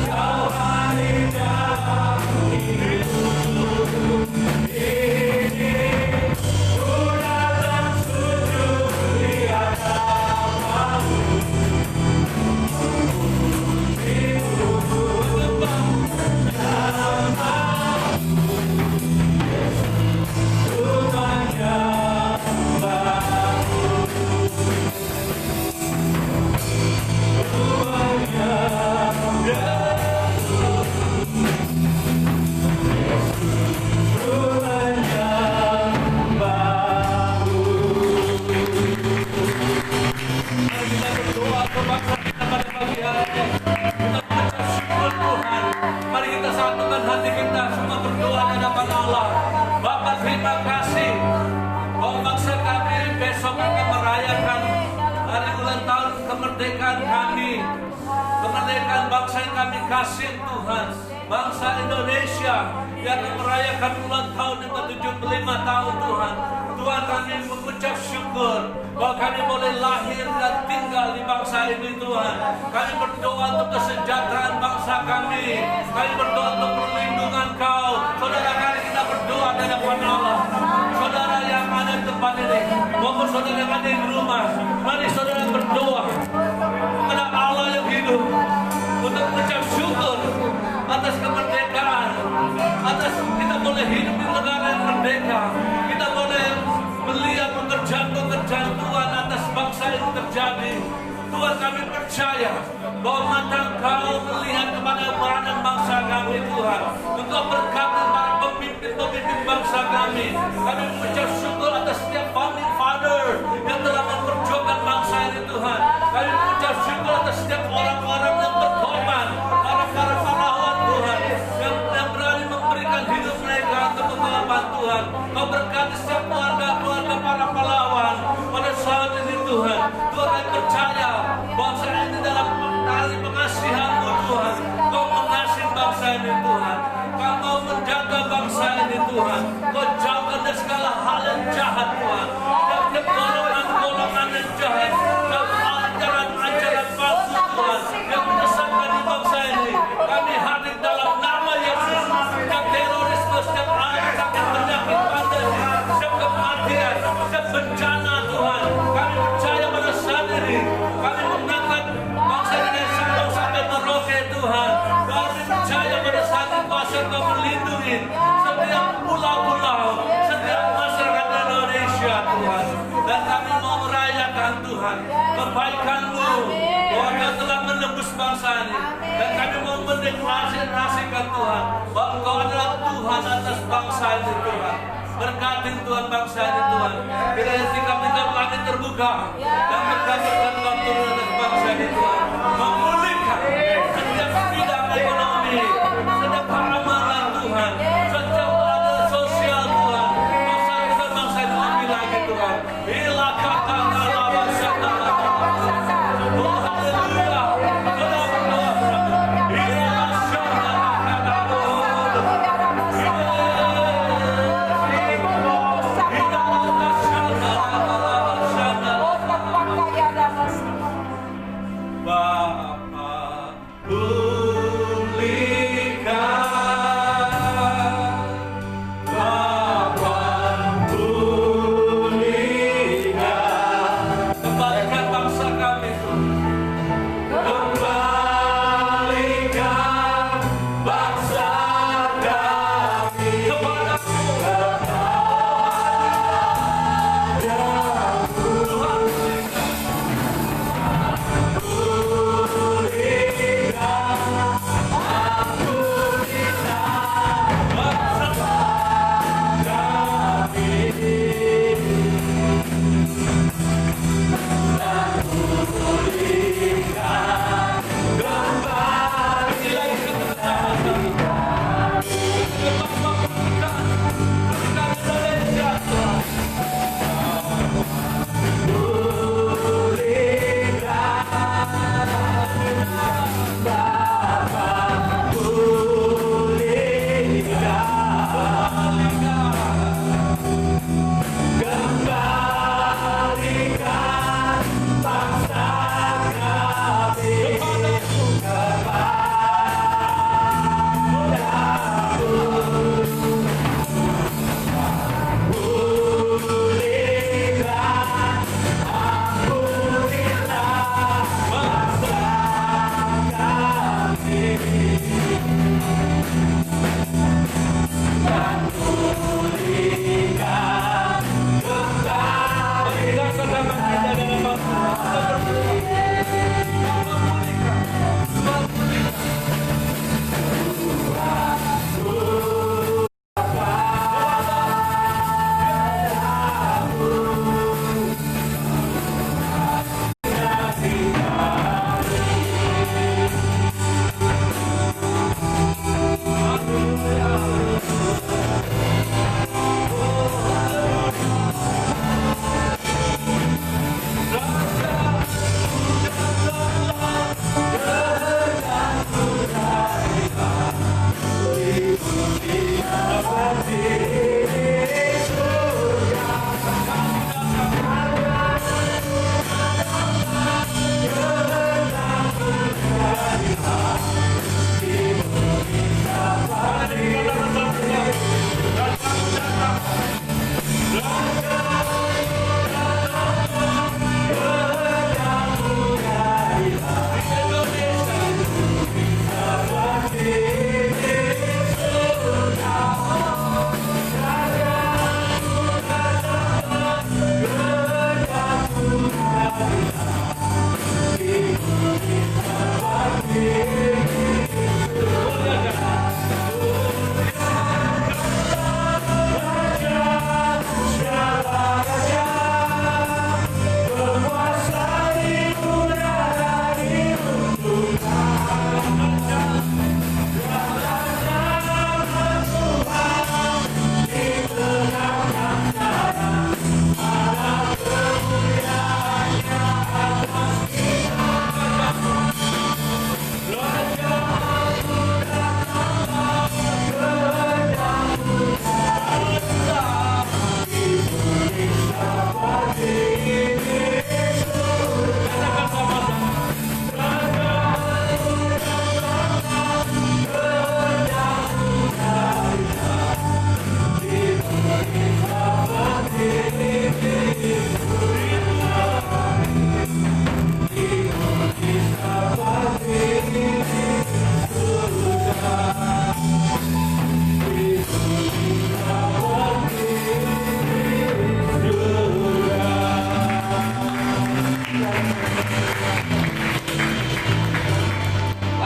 Kau hadir dalam hidupku. Ini ku datang sujud di hadapanmu. Memujimu, menyembahmu, Tuhannya baru. Tuhannya Tuhannya baru. Mari kita berdoa untuk bangsa kita pada pagi hari ini. Kita mengucap syukur Tuhan. Mari kita satukan hati kita semua berdoa di hadapan Allah. Bapa, terima kasih bahwa bangsa kami besok akan merayakan hari ulang tahun kemerdekaan kami. Kemerdekaan bangsa yang kami kasih Tuhan. Bangsa Indonesia yang akan merayakan ulang tahun yang ke-75 tahun Tuhan. Tuhan, kami mengucap syukur bahwa kami boleh lahir dan tinggal di bangsa ini Tuhan. Kami berdoa untuk kesejahteraan bangsa kami. Kami berdoa untuk perlindungan Kau. Saudara, kali kita berdoa di hadapan Allah. Saudara yang ada di tempat ini maupun saudara yang ada di rumah, mari saudara berdoa kepada Allah yang hidup untuk mengucap syukur atas kemerdekaan, atas kita boleh hidup di negara yang merdeka. Kita boleh melihat pekerjaan-pekerjaan Tuhan atas bangsa ini terjadi. Tuhan, kami percaya bahwa mata Kau melihat kepada peranan bangsa kami Tuhan. Engkau berkati para pemimpin bangsa kami. Kami mengucap syukur atas setiap founding father yang telah memperjuangkan bangsa ini Tuhan. Kami mengucap syukur atas setiap orang-orang yang berkorban, para pahlawan Tuhan yang berani memberikan hidup mereka untuk membawa Tuhan. Kau berkati setiap keluarga para pahlawan pada saat ini Tuhan. Tuhan, kami percaya bangsa ini dalam tali pengasihan-Mu Tuhan. Kau mengasihi bangsa ini Tuhan. Kau mau menjaga bangsa ini Tuhan. Kau jauhkan dari segala hal yang jahat Tuhan. Dan golongan-golongan yang jahat. Dan ajaran-ajaran palsu Tuhan yang menyesatkan di bangsa ini. Kami hadir dalam nama Yesus. Setiap terorisme, setiap penyakit pandemi, setiap kematian, setiap bencana Tuhan. Kami percaya pada saat ini kami mengangkat bangsa Indonesia sampai Merauke Tuhan. Kami percaya pada saat ini kuasa Kau melindungi setiap pulau-pulau, setiap masyarakat Indonesia Tuhan. Dan kami mau merayakan Tuhan kebaikan-Mu bahwa Kau telah menebus bangsa ini. Dan kami mau mendeklarasikan Tuhan bahwa Engkau adalah Tuhan atas bangsa ini Tuhan. Berkati Tuhan bangsa ini Tuhan. Kiranya sikap-sikap langit terbuka dan berkat-berkat Kau turun atas bangsa ini Tuhan. Memulihkan setiap bidang ekonomi, setiap keamanan Tuhan, setiap sosial Tuhan. Bangsa ini lebih lagi Tuhan. Bila kata bangsa oh haleluya. Bila masyarakat Bapa, pulihkan, Bapa, pulihkan, kembalikan bangsa kami, kembalikan bangsa kami kepadamu, Tuhan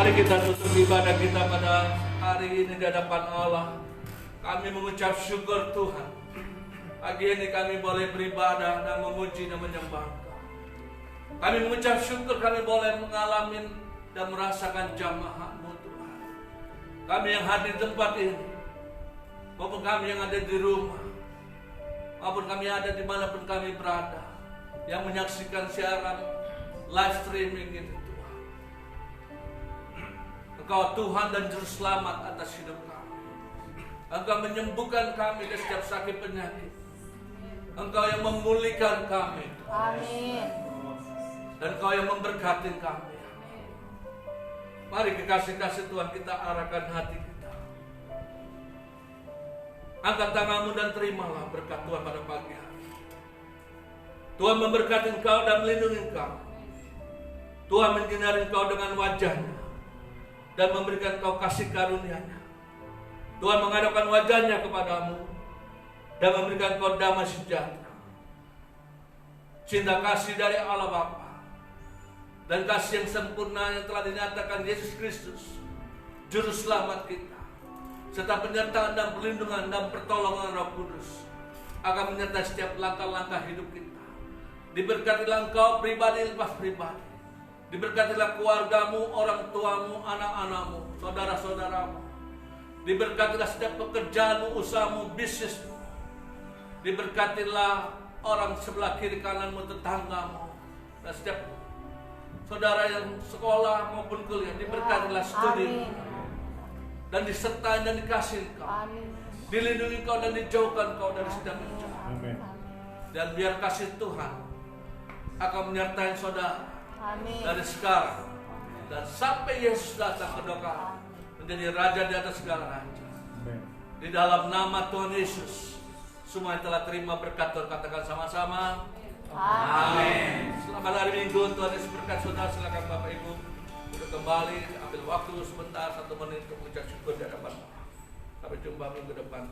Mari kita tutup ibadah kita pada hari ini di hadapan Allah. Kami mengucap syukur Tuhan. Pagi ini kami boleh beribadah dan memuji dan menyembah Engkau. Kami mengucap syukur kami boleh mengalami dan merasakan jamaah-Mu Tuhan. Kami yang hadir di tempat ini, maupun kami yang ada di rumah, maupun kami yang ada dimanapun kami berada, yang menyaksikan siaran live streaming ini Tuhan. Engkau Tuhan dan Juru Selamat atas hidup kami. Engkau menyembuhkan kami dari setiap sakit penyakit. Engkau yang memulihkan kami. Amin. Dan Engkau yang memberkati kami. Mari kekasih-kasih Tuhan kita arahkan hati kita. Angkat tanganmu dan terimalah berkat Tuhan pada pagi hari. Tuhan memberkati engkau dan melindungi engkau. Tuhan menyinari engkau dengan wajahnya dan memberikan engkau kasih karunia-Nya. Tuhan menghadapkan wajahnya kepadamu dan memberikan engkau damai sejahtera. Cinta kasih dari Allah Bapa dan kasih yang sempurna yang telah dinyatakan Yesus Kristus, Juru Selamat kita, serta penyertaan dan perlindungan dan pertolongan Roh Kudus akan menyertai setiap langkah-langkah hidup kita. Diberkatilah engkau pribadi lepas pribadi. Diberkatilah keluargamu, orang tuamu, anak-anakmu, saudara-saudaramu. Diberkatilah setiap pekerjaanmu, usahamu, bisnismu. Diberkatilah orang sebelah kiri kananmu, tetanggamu, dan setiap saudara yang sekolah maupun kuliah. Diberkatilah studi dan disertai dan dikasih engkau. Dilindungi engkau dan dijauhkan engkau dari setiap bencana. Dan biar kasih Tuhan akan menyertai saudara dari sekarang dan sampai Yesus datang kedua menjadi Raja di atas segala raja. Di dalam nama Tuhan Yesus, semua yang telah terima berkat Tuhan katakan sama-sama. Amin. Selamat hari Minggu, Tuhan Yesus berkat saudara. Silakan Bapak Ibu untuk kembali ambil waktu sebentar 1 menit untuk mengucap syukur di hadapan Allah. Sampai jumpa minggu depan.